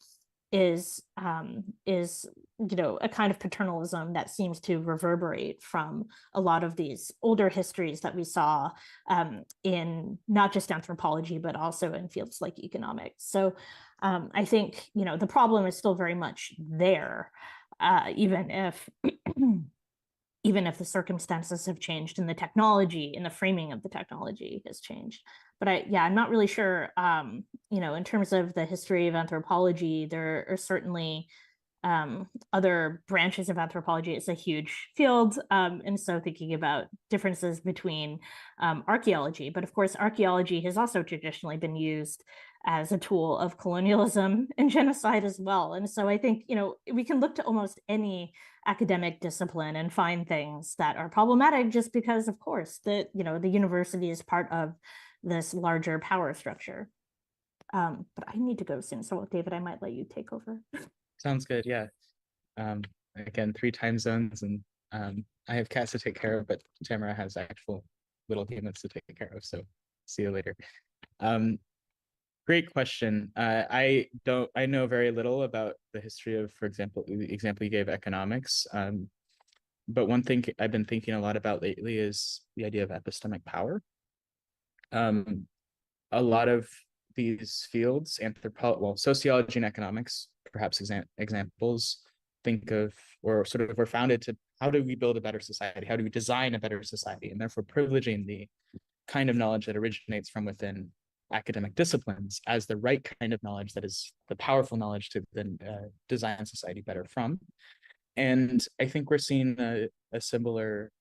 is you know, a kind of paternalism that seems to reverberate from a lot of these older histories that we saw in not just anthropology, but also in fields like economics. So I think, you know, the problem is still very much there, even if even if the circumstances have changed and the technology and the framing of the technology has changed. But I'm not really sure, in terms of the history of anthropology, there are certainly other branches of anthropology. It's a huge field. And so thinking about differences between archaeology, but of course, archaeology has also traditionally been used as a tool of colonialism and genocide as well. And so I think, we can look to almost any academic discipline and find things that are problematic just because, of course, the university is part of this larger power structure. But I need to go soon. So David, I might let you take over. Sounds good. Yeah. Again, 3 time zones, and I have cats to take care of, but Tamara has actual little humans to take care of. So see you later. Great question. I know very little about the history of, for example, the example you gave, economics. But one thing I've been thinking a lot about lately is the idea of epistemic power. A lot of these fields, sociology and economics, perhaps examples, think of, or sort of were founded to, how do we build a better society? How do we design a better society? And therefore privileging the kind of knowledge that originates from within academic disciplines as the right kind of knowledge that is the powerful knowledge to then design society better from. And I think we're seeing a similar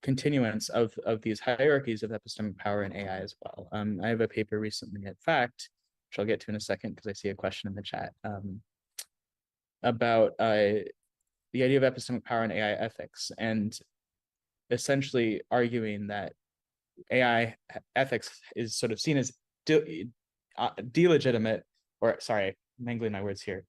continuance of these hierarchies of epistemic power in AI as well. I have a paper recently at FACT, which I'll get to in a second because I see a question in the chat, about the idea of epistemic power in AI ethics, and essentially arguing that AI ethics is sort of seen as delegitimate, or sorry, mangling my words here,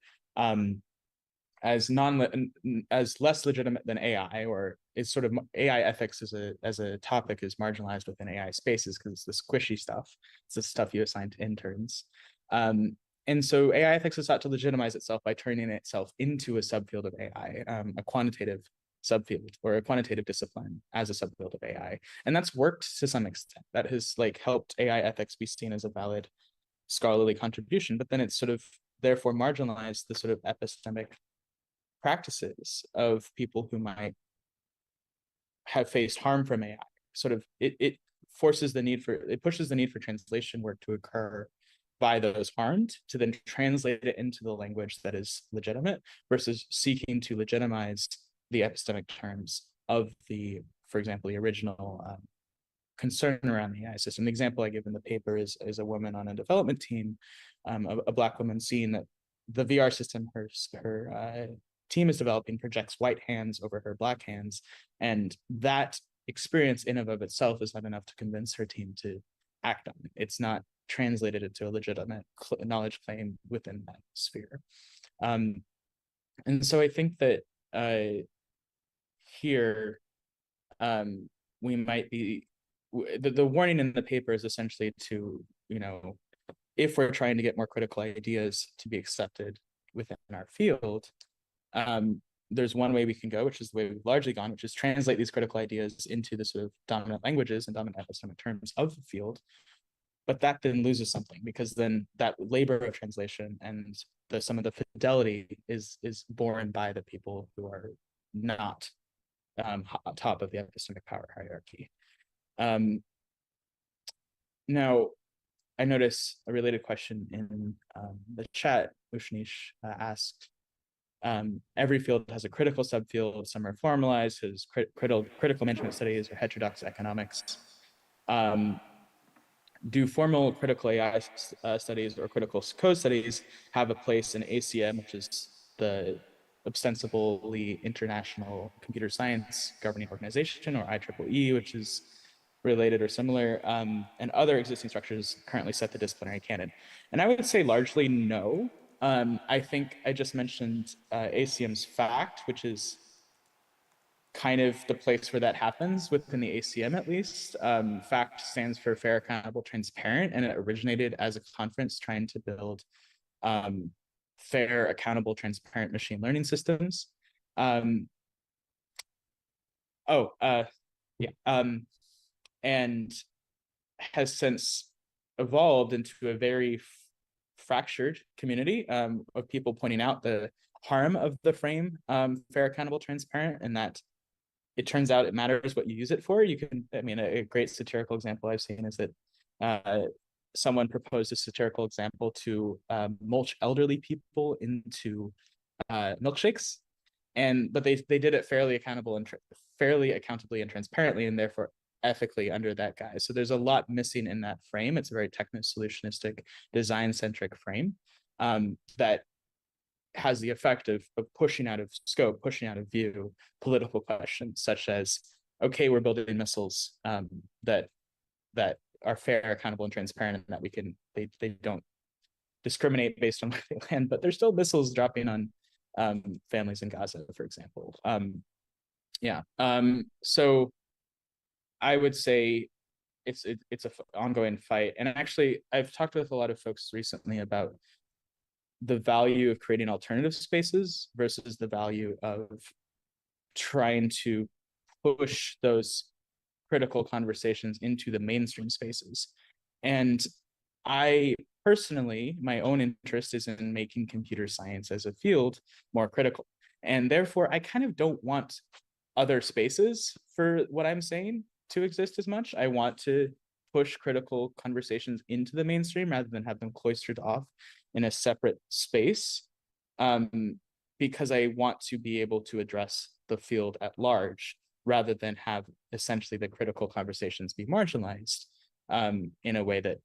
as less legitimate than AI, or is sort of AI ethics as a topic is marginalized within AI spaces because it's the squishy stuff. It's the stuff you assign to interns. And so AI ethics is sought to legitimize itself by turning itself into a subfield of AI, a quantitative subfield or a quantitative discipline as a subfield of AI. And that's worked to some extent. That has helped AI ethics be seen as a valid scholarly contribution, but then it's sort of therefore marginalized the sort of epistemic practices of people who might have faced harm from AI. Sort of it pushes the need for translation work to occur by those harmed to then translate it into the language that is legitimate versus seeking to legitimize the epistemic terms of for example, the original concern around the AI system. The example I give in the paper is a woman on a development team, a Black woman, seeing that the VR system her team is developing projects white hands over her Black hands, and that experience in and of itself is not enough to convince her team to act on it. It's not translated into a legitimate knowledge claim within that sphere. And so I think that here we might be, the warning in the paper is essentially to, if we're trying to get more critical ideas to be accepted within our field, there's one way we can go, which is the way we've largely gone, which is translate these critical ideas into the sort of dominant languages and dominant epistemic terms of the field. But that then loses something, because then that labor of translation and some of the fidelity is borne by the people who are not top of the epistemic power hierarchy. Now, I notice a related question in the chat. Ushnish asked, every field has a critical subfield. Some are formalized as critical management studies or heterodox economics. Do formal critical AI studies or critical code studies have a place in ACM, which is the ostensibly international computer science governing organization, or IEEE, which is related or similar, and other existing structures currently set the disciplinary canon? And I would say largely no. I think I just mentioned ACM's FACT, which is kind of the place where that happens within the ACM, at least. FACT stands for Fair, Accountable, Transparent, and it originated as a conference trying to build fair, accountable, transparent machine learning systems. And has since evolved into a very fractured community of people pointing out the harm of the frame, fair, accountable, transparent, and that it turns out it matters what you use it for. You can, I mean, a great satirical example I've seen is that someone proposed a satirical example to mulch elderly people into milkshakes, but they did it fairly accountably and transparently, and therefore ethically under that guise. So there's a lot missing in that frame. It's a very techno-solutionistic, design-centric frame that has the effect of pushing out of scope, pushing out of view political questions such as, okay, we're building missiles that are fair, accountable, and transparent, and that we can, they don't discriminate based on where they land, but there's still missiles dropping on families in Gaza, for example. So I would say it's an ongoing fight. And actually, I've talked with a lot of folks recently about the value of creating alternative spaces versus the value of trying to push those critical conversations into the mainstream spaces. And I personally, my own interest is in making computer science as a field more critical. And therefore, I kind of don't want other spaces for what I'm saying to exist as much. I want to push critical conversations into the mainstream rather than have them cloistered off in a separate space, because I want to be able to address the field at large rather than have essentially the critical conversations be marginalized in a way that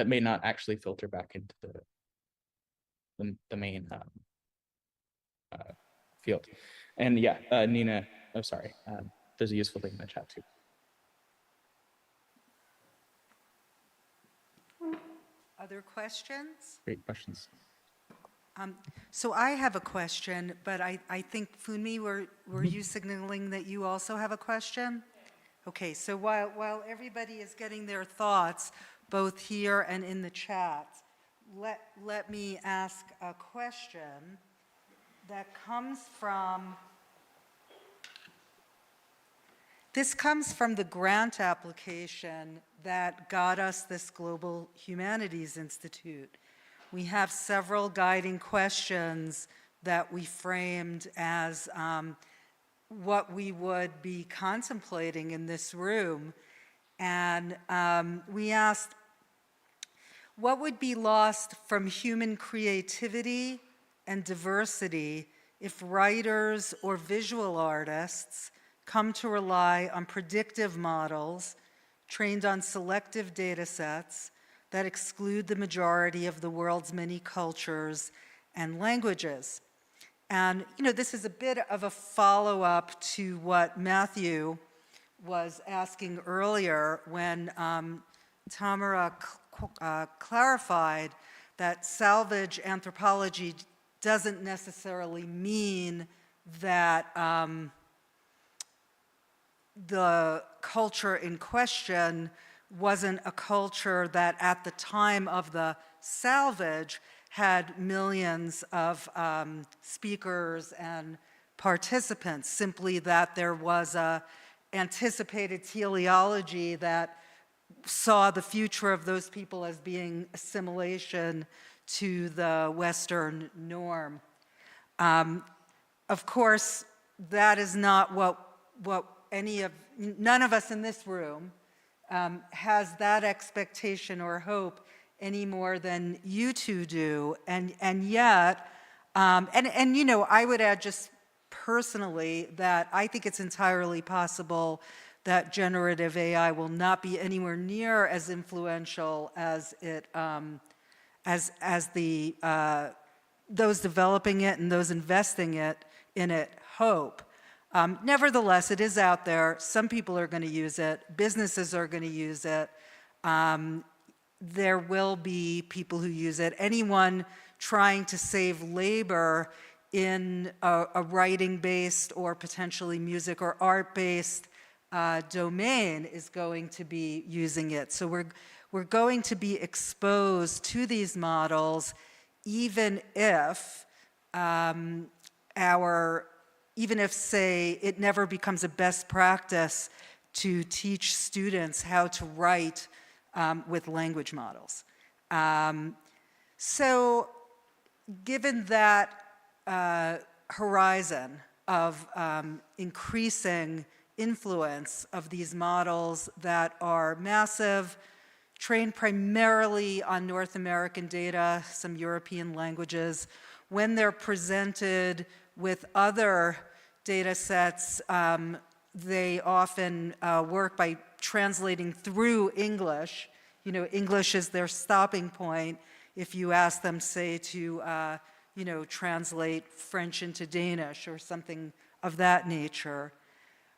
may not actually filter back into the main field. And yeah, Nina, oh sorry, there's a useful thing in the chat too. Other questions? Great questions. So I have a question, but I think, Funmi, were you signaling that you also have a question? Okay, so while everybody is getting their thoughts, both here and in the chat, let me ask a question that comes from the grant application that got us this Global Humanities Institute. We have several guiding questions that we framed as what we would be contemplating in this room. And we asked, what would be lost from human creativity and diversity if writers or visual artists come to rely on predictive models trained on selective data sets that exclude the majority of the world's many cultures and languages? And, this is a bit of a follow-up to what Matthew was asking earlier when Tamara clarified that salvage anthropology doesn't necessarily mean that the culture in question wasn't a culture that at the time of the salvage had millions of speakers and participants, simply that there was a anticipated teleology that saw the future of those people as being assimilation to the Western norm. Of course, that is not what none of us in this room has that expectation or hope any more than you two do. And yet, I would add just personally that I think it's entirely possible that generative AI will not be anywhere near as influential as it, those developing it and those investing in it hope. Nevertheless, it is out there. Some people are going to use it. Businesses are going to use it. There will be people who use it. Anyone trying to save labor in a writing-based or potentially music or art-based domain is going to be using it. So we're going to be exposed to these models, even if say, it never becomes a best practice to teach students how to write with language models. So given that horizon of increasing influence of these models that are massive, trained primarily on North American data, some European languages, when they're presented with other data sets, they often work by translating through English. You know, English is their stopping point. If you ask them, say, to translate French into Danish or something of that nature.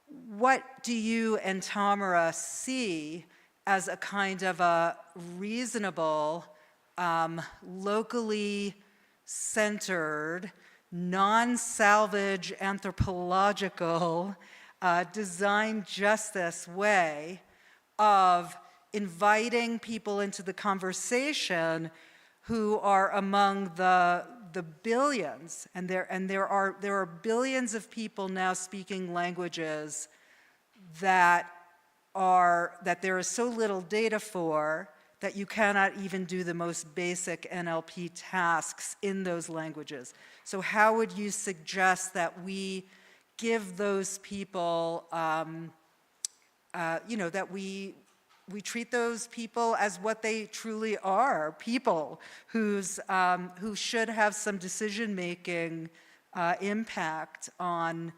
What do you and Tamara see as a kind of a reasonable, locally centered, non-salvage anthropological design justice way of inviting people into the conversation who are among the billions, and there are billions of people now speaking languages that there is so little data for that you cannot even do the most basic NLP tasks in those languages. So how would you suggest that we give those people, that we treat those people as what they truly are, people who should have some decision-making impact on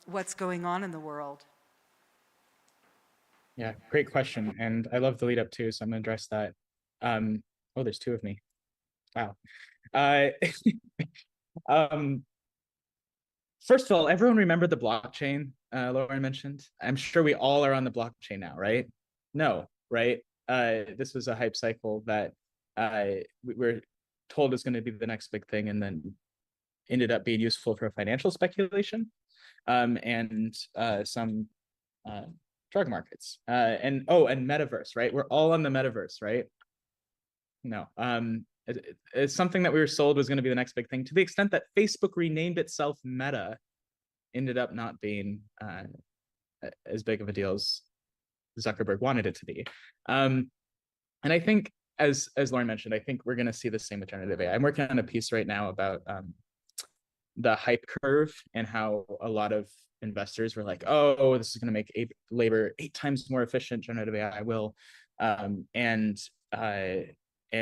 what's going on in the world? Yeah, great question. And I love the lead up too, so I'm gonna address that. Oh, there's two of me. Wow. First of all, everyone remember the blockchain Lauren mentioned? I'm sure we all are on the blockchain now, right? No, right? This was a hype cycle that we were told is going to be the next big thing, and then ended up being useful for financial speculation and some drug markets. And metaverse, right? We're all on the metaverse, right? No. It's something that we were sold was going to be the next big thing, to the extent that Facebook renamed itself Meta, ended up not being as big of a deal as Zuckerberg wanted it to be. And I think, as Lauren mentioned, I think we're going to see the same with generative AI. I'm working on a piece right now about the hype curve and how a lot of investors were like, oh, this is going to make labor 8 times more efficient, generative AI will. And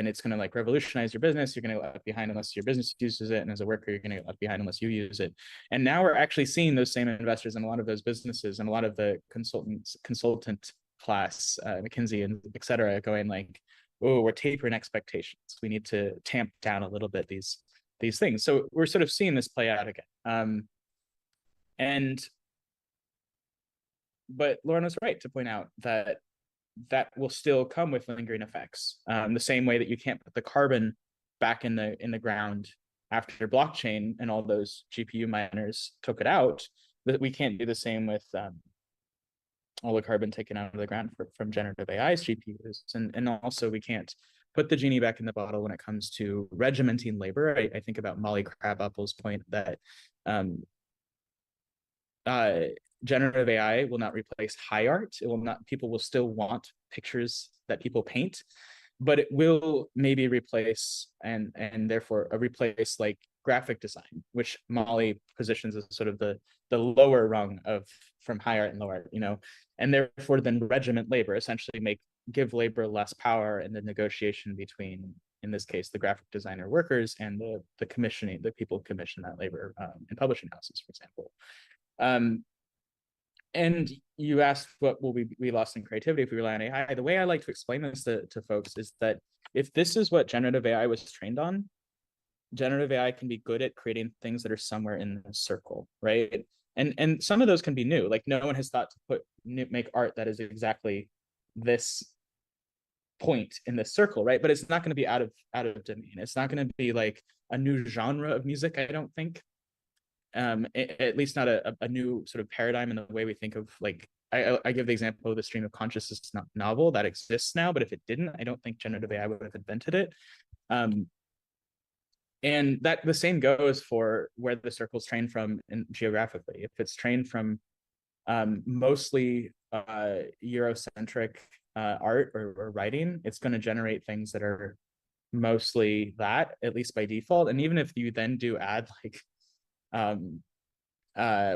it's going to like revolutionize your business. You're going to get left behind unless your business uses it. And as a worker, you're going to get left behind unless you use it. And now we're actually seeing those same investors in a lot of those businesses and a lot of the consultant class, McKinsey and et cetera, going like, oh, we're tapering expectations. We need to tamp down a little bit these things. So we're sort of seeing this play out again. But Lauren was right to point out that will still come with lingering effects. The same way that you can't put the carbon back in the ground after blockchain and all those GPU miners took it out, that we can't do the same with all the carbon taken out of the ground from generative AI's GPUs. And also we can't put the genie back in the bottle when it comes to regimenting labor. I think about Molly Crabapple's point that generative AI will not replace high art. It will not. People will still want pictures that people paint, but it will maybe replace and therefore replace like graphic design, which Molly positions as sort of the lower rung of from high art and low art, and therefore then regiment labor, essentially give labor less power in the negotiation between, in this case, the graphic designer workers and the commissioning, the people who commission that labor in publishing houses, for example. And you asked what will we lost in creativity if we rely on AI. The way I like to explain this to folks is that if this is what generative AI was trained on, generative AI can be good at creating things that are somewhere in the circle, right? And some of those can be new. Like no one has thought to make art that is exactly this point in this circle, right? But it's not going to be out of domain. It's not going to be like a new genre of music, I don't think. At least not a new sort of paradigm in the way we think of, like, I give the example of the stream of consciousness novel that exists now, but if it didn't, I don't think generative AI would have invented it. And that the same goes for where the circle's trained from geographically. If it's trained from mostly Eurocentric art or writing, it's going to generate things that are mostly that, at least by default. And even if you then do add like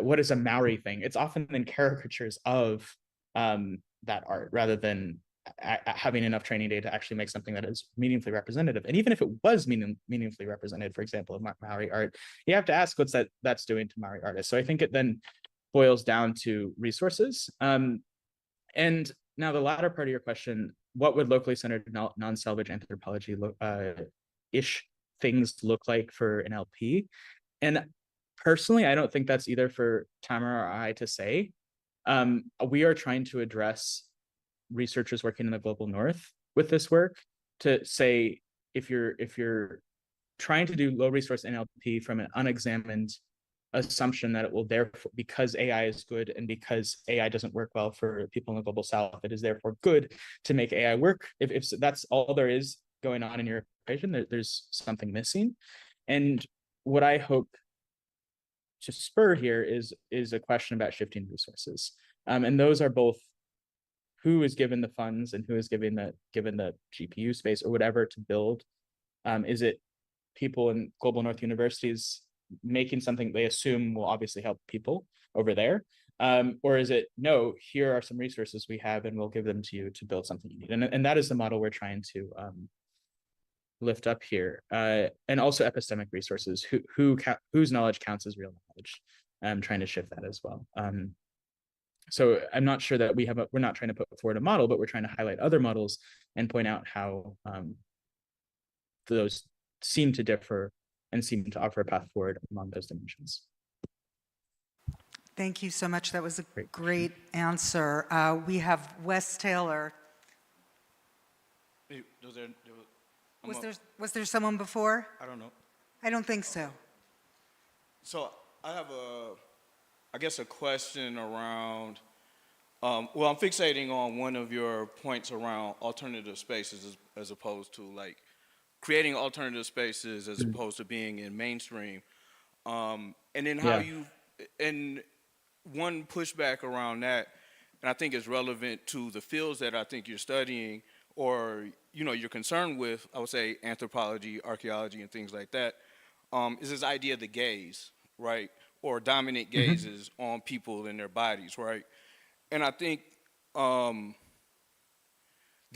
what is a Maori thing, it's often in caricatures of that art rather than having enough training data to actually make something that is meaningfully representative. And even if it was meaningfully represented, for example, of Maori art, you have to ask what's that's doing to Maori artists. So I think it then boils down to resources. And now the latter part of your question, what would locally centered non-salvage anthropology ish things look like for an LP? And personally, I don't think that's either for Tamara or I to say. We are trying to address researchers working in the global north with this work to say, if you're trying to do low resource NLP from an unexamined assumption that it will therefore, because AI is good and because AI doesn't work well for people in the global south, it is therefore good to make AI work. If that's all there is going on in your equation, there's something missing. And what I hope to spur here is a question about shifting resources. And those are both who is given the funds and who is given the GPU space or whatever to build. Is it people in global north universities making something they assume will obviously help people over there? Or is it, no, here are some resources we have and we'll give them to you to build something you need? And that is the model we're trying to lift up here. And also epistemic resources, whose knowledge counts as real knowledge. I'm trying to shift that as well. So I'm not sure that we're not trying to put forward a model, but we're trying to highlight other models and point out how those seem to differ and seem to offer a path forward among those dimensions. Thank you so much. That was a great answer. We have Wes Taylor. Was there someone before? I don't know. I don't think so. So I have I guess a question around, well, I'm fixating on one of your points around alternative spaces as opposed to like creating alternative spaces as opposed to being in mainstream. And then how and one pushback around that, and I think is relevant to the fields that I think you're studying or, you're concerned with, I would say anthropology, archaeology, and things like that, is this idea of the gaze, right? Or dominant gazes on people and their bodies, right? And I think the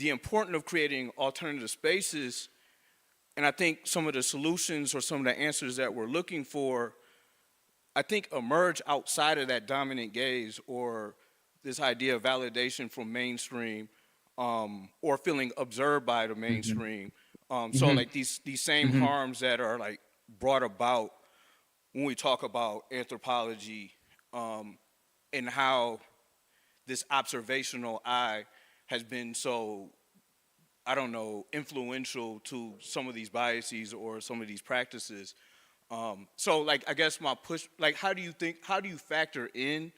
importance of creating alternative spaces, and I think some of the solutions or some of the answers that we're looking for, I think emerge outside of that dominant gaze or this idea of validation from mainstream or feeling observed by the mainstream. So like these same harms that are like brought about when we talk about anthropology and how this observational eye has been so, I don't know, influential to some of these biases or some of these practices. So like, I guess my push, like, how do you factor in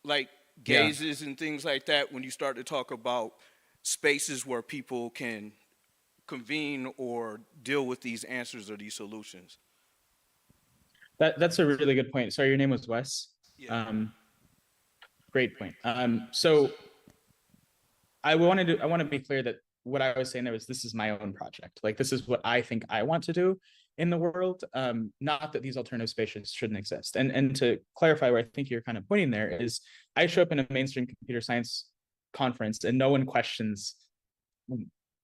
like gazes and things like that when you start to talk about spaces where people can convene or deal with these answers or these solutions? That's a really good point. Sorry, your name was Wes? Yeah. Great point. So I want to be clear that what I was saying there was, this is my own project. Like, this is what I think I want to do in the world. Not that these alternative spaces shouldn't exist. And to clarify where I think you're kind of pointing there is, I show up in a mainstream computer science conference and no one questions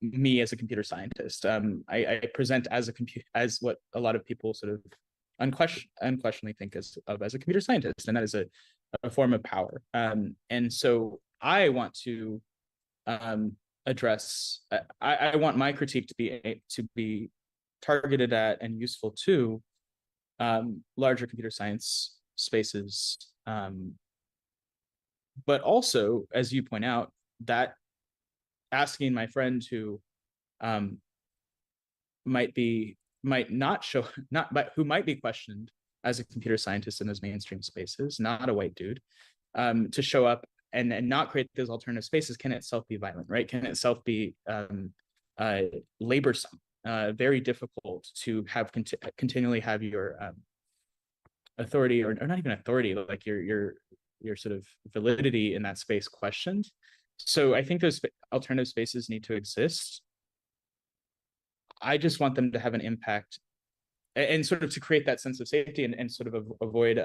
me as a computer scientist. I present as what a lot of people sort of unquestionably think as a computer scientist, and that is a form of power. And so I want to address. I want my critique to be targeted at and useful to larger computer science spaces, but also, as you point out, that asking my friend who who might be questioned as a computer scientist in those mainstream spaces, not a white dude, to show up and not create those alternative spaces can itself be violent, right? Can itself be laborsome, very difficult to have continually have your authority or not even authority, like your sort of validity in that space questioned. So I think those alternative spaces need to exist. I just want them to have an impact and sort of to create that sense of safety and sort of avoid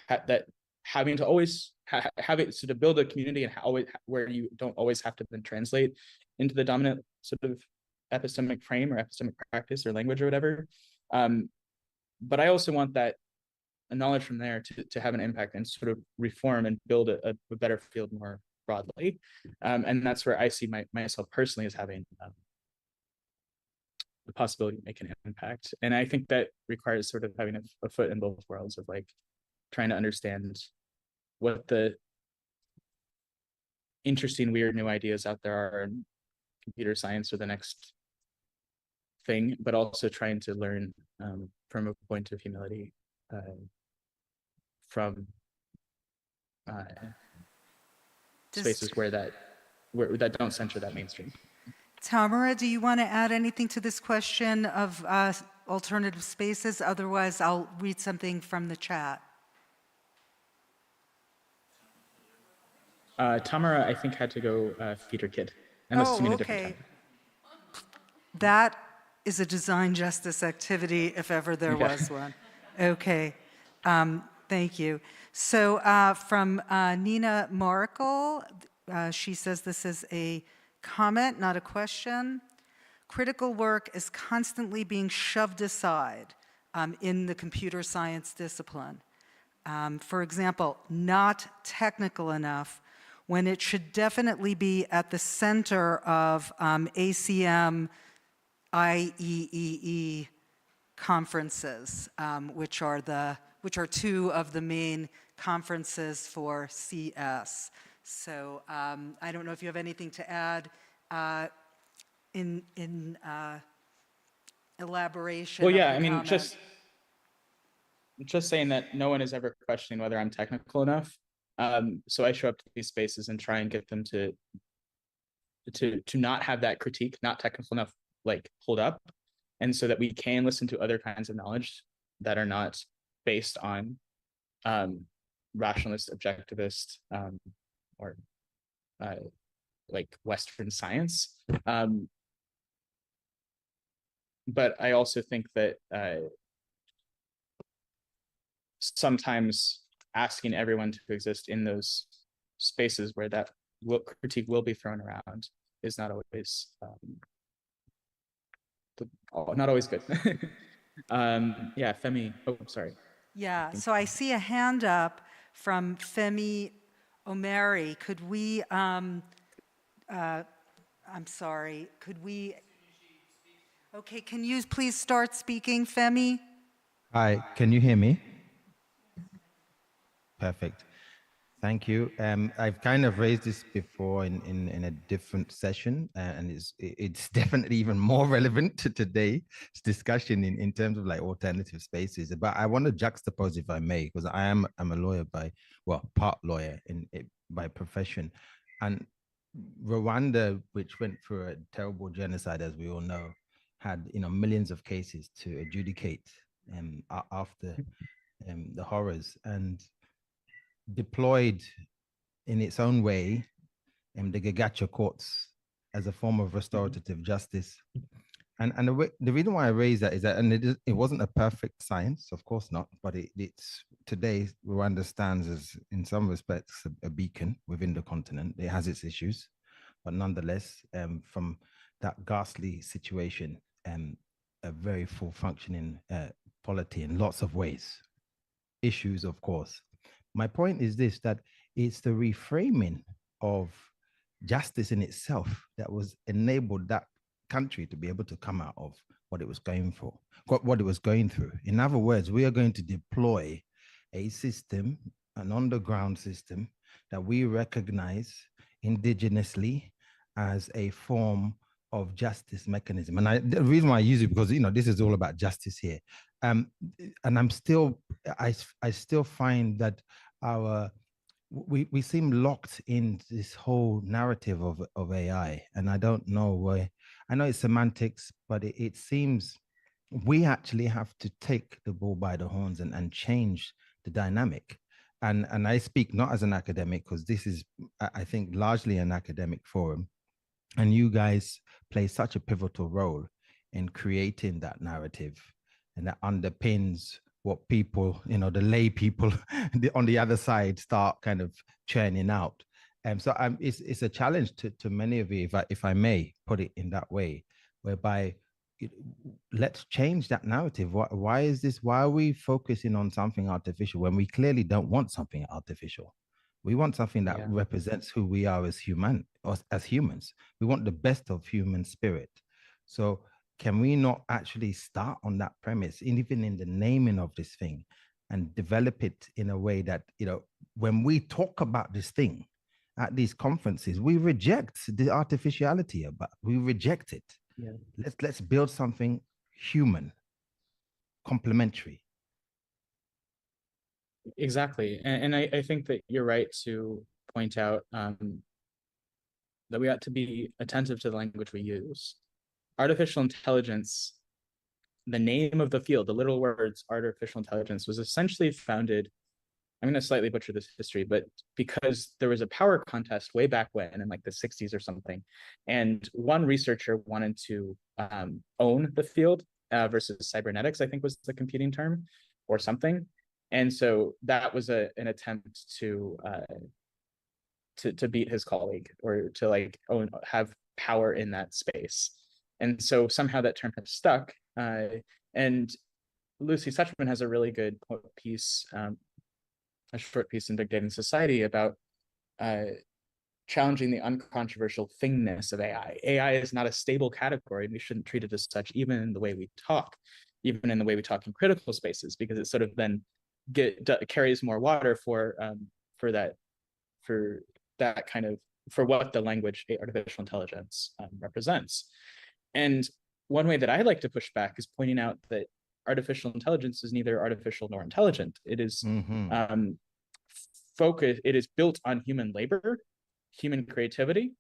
that having to always have it, so to build a community and always where you don't always have to then translate into the dominant sort of epistemic frame or epistemic practice or language or whatever. But I also want that knowledge from there to have an impact and sort of reform and build a better field more broadly. And that's where I see myself personally as having the possibility of making an impact. And I think that requires sort of having a foot in both worlds of like trying to understand what the interesting, weird new ideas out there are in computer science or the next thing, but also trying to learn from a point of humility from spaces where that don't censor that mainstream. Tamara, do you want to add anything to this question of alternative spaces? Otherwise, I'll read something from the chat. Tamara, I think, had to go feed her kid. I must have seen a different time. That is a design justice activity, if ever there was one. Okay, thank you. So from Nina Markle, she says this is a comment, not a question. Critical work is constantly being shoved aside in the computer science discipline. For example, not technical enough when it should definitely be at the center of ACM IEEE conferences, which are two of the main conferences for CS. So I don't know if you have anything to add in elaboration. Well, yeah, I mean, comment. just saying that no one is ever questioning whether I'm technical enough. So I show up to these spaces and try and get them to not have that critique, not technical enough, like hold up, and so that we can listen to other kinds of knowledge that are not based on rationalist, objectivist, or like Western science. But I also think that sometimes asking everyone to exist in those spaces where that critique will be thrown around is not always good. Yeah, Femi. Oh, sorry. Yeah, so I see a hand up from Femi Omeri. Could we, I'm sorry, could we, okay, can you please start speaking, Femi? Hi, can you hear me? Perfect. Thank you. I've kind of raised this before in a different session, and it's definitely even more relevant to today's discussion in terms of like alternative spaces. But I want to juxtapose, if I may, because I'm a lawyer part lawyer by profession, and Rwanda, which went through a terrible genocide, as we all know, had millions of cases to adjudicate after the horrors, and deployed in its own way the Gagacha courts as a form of restorative justice. And the reason why I raise that is that, and it wasn't a perfect science, of course not, but it's today Rwanda stands as, in some respects, a beacon within the continent. It has its issues, but nonetheless, from that ghastly situation, a very full functioning polity in lots of ways. Issues, of course. My point is this, that it's the reframing of justice in itself that was enabled that country to be able to come out of what it was going through. In other words, we are going to deploy a system, an underground system that we recognize indigenously as a form of justice mechanism. And the reason why I use it, because this is all about justice here. And I still find that we seem locked in this whole narrative of AI, and I don't know why. I know it's semantics, but it seems we actually have to take the bull by the horns and change the dynamic. And I speak not as an academic, because this is, I think, largely an academic forum, and you guys play such a pivotal role in creating that narrative, and that underpins what people, you know, the lay people on the other side start kind of churning out. So it's a challenge to many of you, if I may put it in that way, whereby let's change that narrative. Why is this? Why are we focusing on something artificial when we clearly don't want something artificial? We want something that represents who we are as as humans. We want the best of human spirit. So can we not actually start on that premise, even in the naming of this thing, and develop it in a way that, you know, when we talk about this thing at these conferences, we reject the artificiality about, we reject it. Yeah. Let's build something human, complementary. Exactly. And I think that you're right to point out that we ought to be attentive to the language we use. Artificial intelligence, the name of the field, the literal words artificial intelligence, was essentially founded, I'm going to slightly butcher this history, but because there was a power contest way back when in like the 60s or something, and one researcher wanted to own the field versus cybernetics, I think was the competing term or something. And so that was an attempt to beat his colleague, or to like have power in that space. And so somehow that term has stuck. And Lucy Suchman has a really good piece, a short piece in Big Data and Society about challenging the uncontroversial thingness of AI. AI is not a stable category, and we shouldn't treat it as such, even in the way we talk, even in the way we talk in critical spaces, because it sort of then carries more water for that kind of, for what the language artificial intelligence represents. And one way that I like to push back is pointing out that artificial intelligence is neither artificial nor intelligent. It is it is built on human labor, human creativity.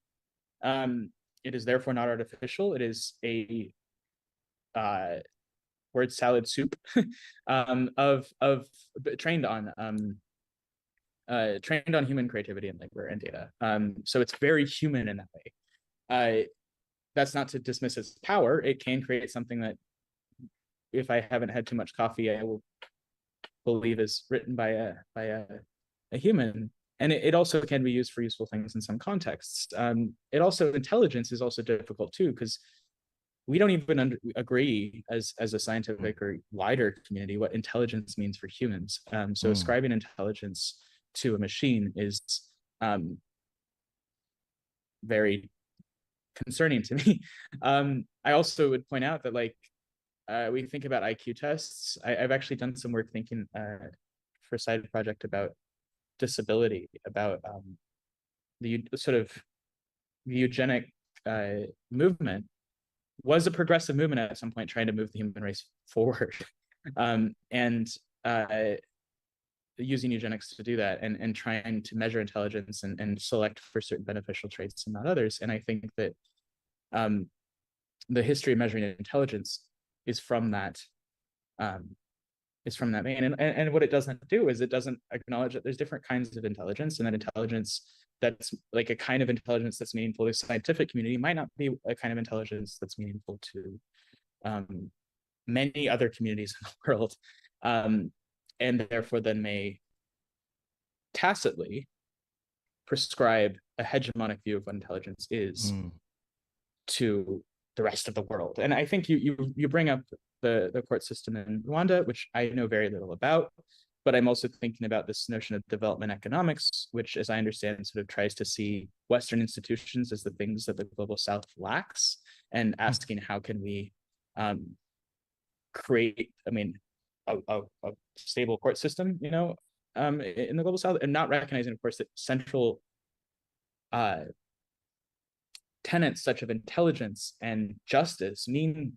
It is therefore not artificial. It is a word salad soup trained on human creativity and labor and data. So it's very human in that way. That's not to dismiss its power. It can create something that, if I haven't had too much coffee, I will believe is written by a human. And it also can be used for useful things in some contexts. Intelligence is also difficult too, because we don't even agree as a scientific or wider community what intelligence means for humans. So ascribing intelligence to a machine is very concerning to me. I also would point out that, like, we think about IQ tests. I've actually done some work thinking for a side project about disability, about the sort of eugenic movement was a progressive movement at some point trying to move the human race forward, and using eugenics to do that, and trying to measure intelligence and select for certain beneficial traits and not others. And I think that the history of measuring intelligence is from that vein. And what it doesn't do is it doesn't acknowledge that there's different kinds of intelligence, and that intelligence that's like a kind of intelligence that's meaningful to the scientific community might not be a kind of intelligence that's meaningful to many other communities in the world, and therefore then may tacitly prescribe a hegemonic view of what intelligence is to the rest of the world. And I think you bring up the court system in Rwanda, which I know very little about, but I'm also thinking about this notion of development economics, which, as I understand, sort of tries to see Western institutions as the things that the global South lacks, and asking how can we create, a stable court system, in the global South, and not recognizing, of course, that central tenets such of intelligence and justice mean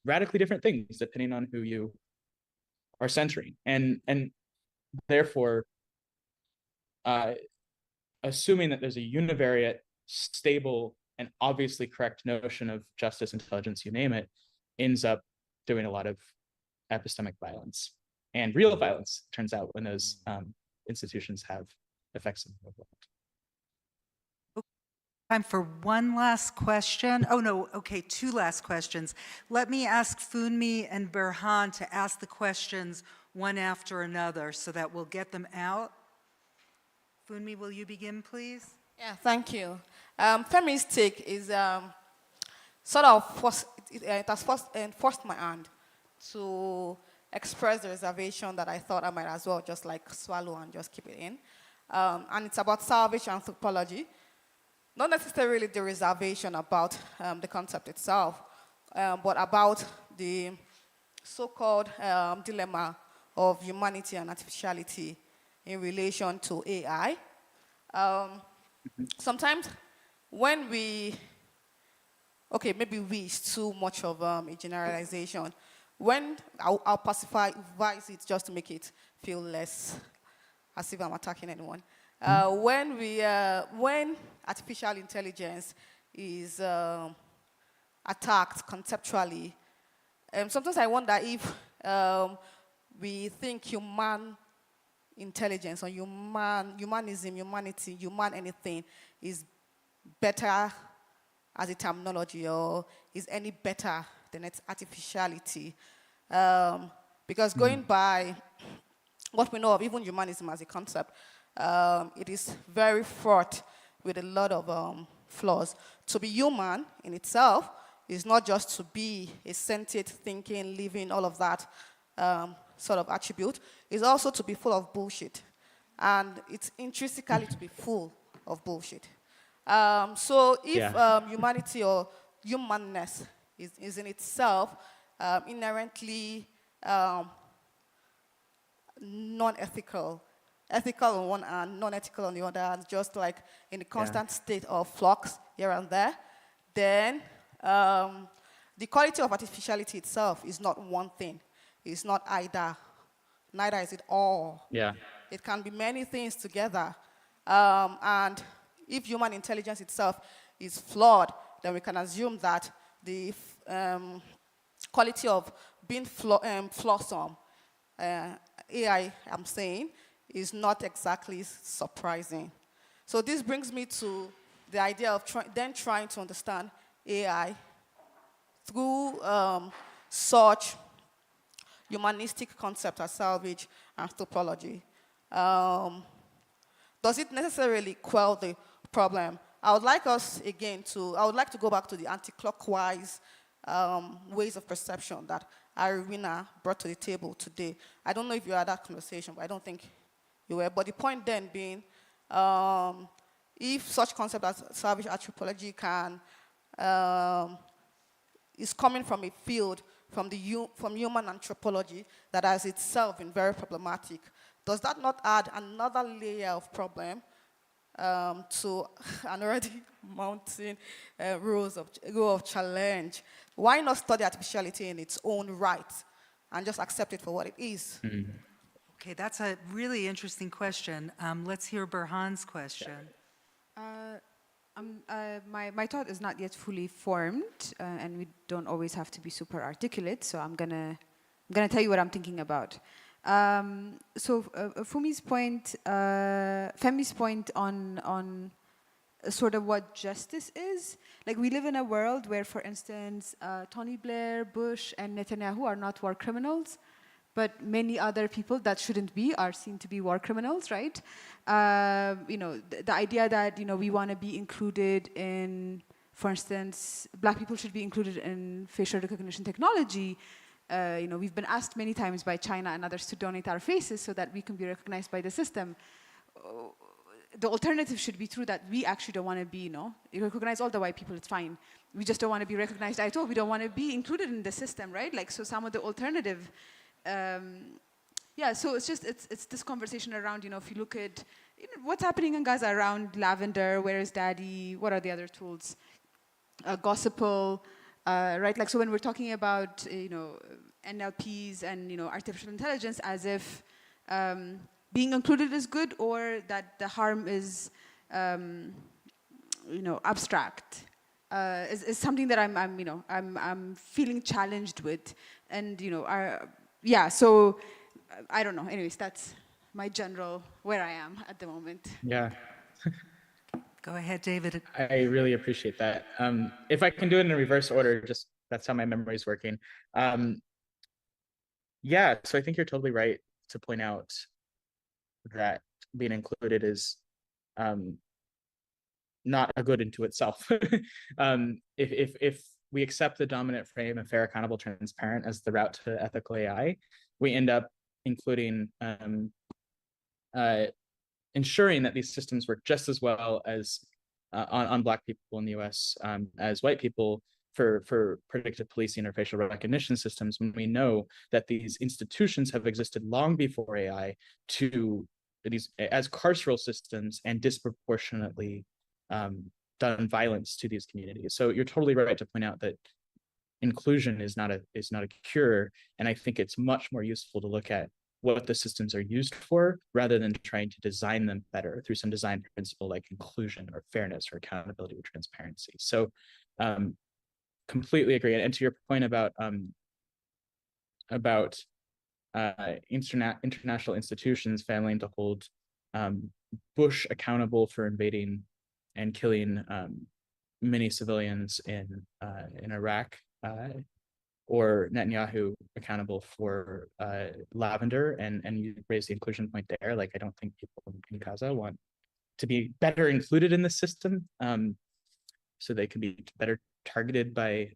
radically different things depending on who you are centering, and therefore assuming that there's a univariate, stable, and obviously correct notion of justice, intelligence, you name it, ends up doing a lot of epistemic violence and real violence, turns out, when those institutions have effects in the world. Time for one last question. Oh, no, okay, two last questions. Let me ask Funmi and Berhan to ask the questions one after another so that we'll get them out. Funmi, will you begin, please? Yeah, thank you. Feminist take is sort of it has forced my hand to express the reservation that I thought I might as well just like swallow and just keep it in. And it's about salvage anthropology. Not necessarily the reservation about the concept itself, but about the so-called dilemma of humanity and artificiality in relation to AI. Sometimes when maybe we is too much of a generalization. When I'll pacify it just to make it feel less as if I'm attacking anyone. When artificial intelligence is attacked conceptually, sometimes I wonder if we think human intelligence or humanism, humanity, human anything is better as a terminology or is any better than its artificiality. Because going by what we know of even humanism as a concept, it is very fraught with a lot of flaws. To be human in itself is not just to be a sentient, thinking, living, all of that sort of attribute. It's also to be full of bullshit. And it's intrinsically to be full of bullshit. So if humanity or humanness is in itself inherently non-ethical, ethical on one hand, non-ethical on the other hand, just like in a constant state of flux here and there, then the quality of artificiality itself is not one thing. It's not either. Neither is it all. Yeah. It can be many things together. And if human intelligence itself is flawed, then we can assume that the quality of being flawsome, AI, I'm saying, is not exactly surprising. So this brings me to the idea of trying to understand AI through such humanistic concept as salvage anthropology. Does it necessarily quell the problem? I would like to go back to the anti-clockwise ways of perception that Irina brought to the table today. I don't know if you had that conversation, but I don't think you were. But the point then being, if such concept as salvage anthropology is coming from a field from human anthropology that has itself been very problematic, does that not add another layer of problem to an already mounting row of challenge? Why not study artificiality in its own right and just accept it for what it is? Okay, that's a really interesting question. Let's hear Berhan's question. My thought is not yet fully formed, and we don't always have to be super articulate. So I'm gonna tell you what I'm thinking about. Fumi's point, Femi's point on sort of what justice is. Like, we live in a world where, for instance, Tony Blair, Bush, and Netanyahu are not war criminals, but many other people that shouldn't be are seen to be war criminals, right? The idea that, we want to be included in, for instance, black people should be included in facial recognition technology. We've been asked many times by China and others to donate our faces so that we can be recognized by the system. The alternative should be true, that we actually don't want to be, you recognize all the white people, it's fine. We just don't want to be recognized at all. We don't want to be included in the system, right? Like, so some of the alternative, so it's this conversation around, if you look at what's happening in Gaza around Lavender, Where is Daddy, what are the other tools? Gospel, right? Like, so when we're talking about, NLPs and, artificial intelligence, as if being included is good, or that the harm is, abstract, is something that I'm feeling challenged with. And, so I don't know. Anyways, that's my general where I am at the moment. Yeah. Go ahead, David. I really appreciate that. If I can do it in reverse order, just that's how my memory is working. Yeah, so I think you're totally right to point out that being included is not a good into itself. If we accept the dominant frame of fair, accountable, transparent as the route to ethical AI, we end up including ensuring that these systems work just as well as on Black people in the US as white people for predictive policing or facial recognition systems, when we know that these institutions have existed long before AI to these as carceral systems and disproportionately done violence to these communities. So you're totally right to point out that inclusion is not a cure, and I think it's much more useful to look at what the systems are used for rather than trying to design them better through some design principle like inclusion or fairness or accountability or transparency. So completely agree. And to your point about international institutions failing to hold Bush accountable for invading and killing many civilians in Iraq, or Netanyahu accountable for lavender, and you raise the inclusion point there. Like, I don't think people in Gaza want to be better included in the system, so they can be better targeted by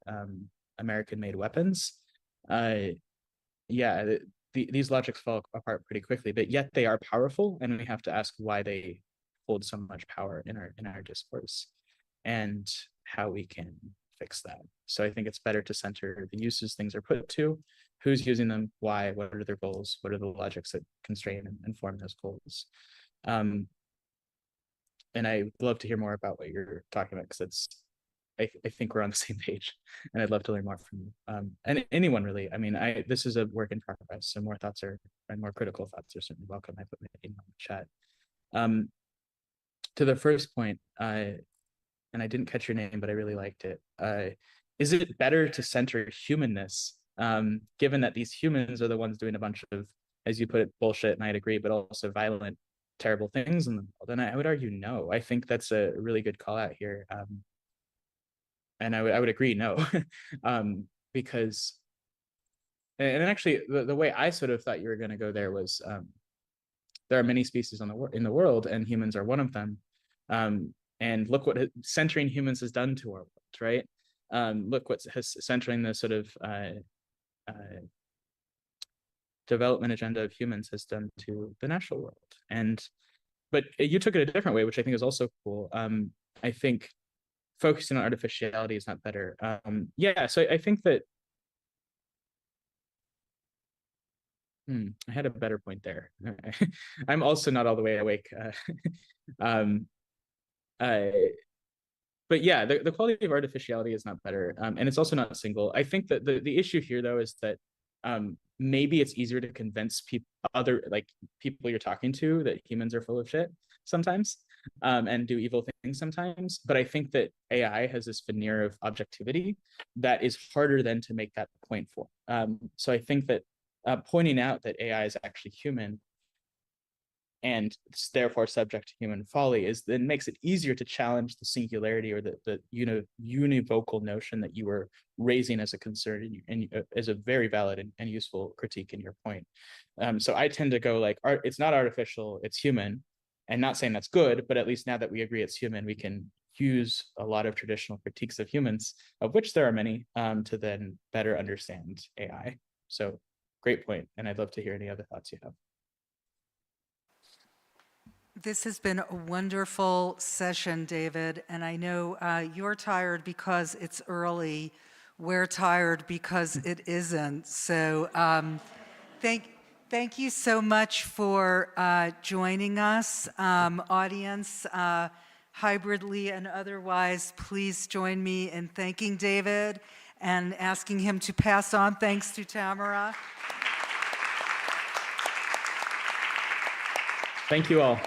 American-made weapons. Yeah, these logics fall apart pretty quickly, but yet they are powerful, and we have to ask why they hold so much power in our discourse and how we can fix that. So I think it's better to center the uses things are put to, who's using them, why, what are their goals, what are the logics that constrain and inform those goals. And I'd love to hear more about what you're talking about, because I think we're on the same page, and I'd love to learn more from you. And anyone really. I mean, this is a work in progress, so more thoughts and more critical thoughts are certainly welcome. I put my name on the chat. To the first point, and I didn't catch your name, but I really liked it. Is it better to center humanness, given that these humans are the ones doing a bunch of, as you put it, bullshit, and I'd agree, but also violent, terrible things in the world? And I would argue no. I think that's a really good call out here. And I would agree no, because, and actually the way I sort of thought you were going to go there was, there are many species in the world, and humans are one of them. And look what centering humans has done to our world, right? Look what centering the sort of development agenda of humans has done to the natural world. But you took it a different way, which I think is also cool. I think focusing on artificiality is not better. Yeah, so I think that I had a better point there. I'm also not all the way awake. But yeah, the quality of artificiality is not better, and it's also not single. I think that the issue here, though, is that maybe it's easier to convince people you're talking to that humans are full of shit sometimes, and do evil things sometimes. But I think that AI has this veneer of objectivity that is harder then to make that point for. So I think that pointing out that AI is actually human and it's therefore subject to human folly then makes it easier to challenge the singularity or the univocal notion that you were raising as a concern and as a very valid and useful critique in your point. So I tend to go like, it's not artificial, it's human, and not saying that's good, but at least now that we agree it's human, we can use a lot of traditional critiques of humans, of which there are many, to then better understand AI. So great point, and I'd love to hear any other thoughts you have. This has been a wonderful session, David, and I know you're tired because it's early. We're tired because it isn't. So thank you so much for joining us. Audience, hybridly and otherwise, please join me in thanking David and asking him to pass on thanks to Tamara. Thank you all.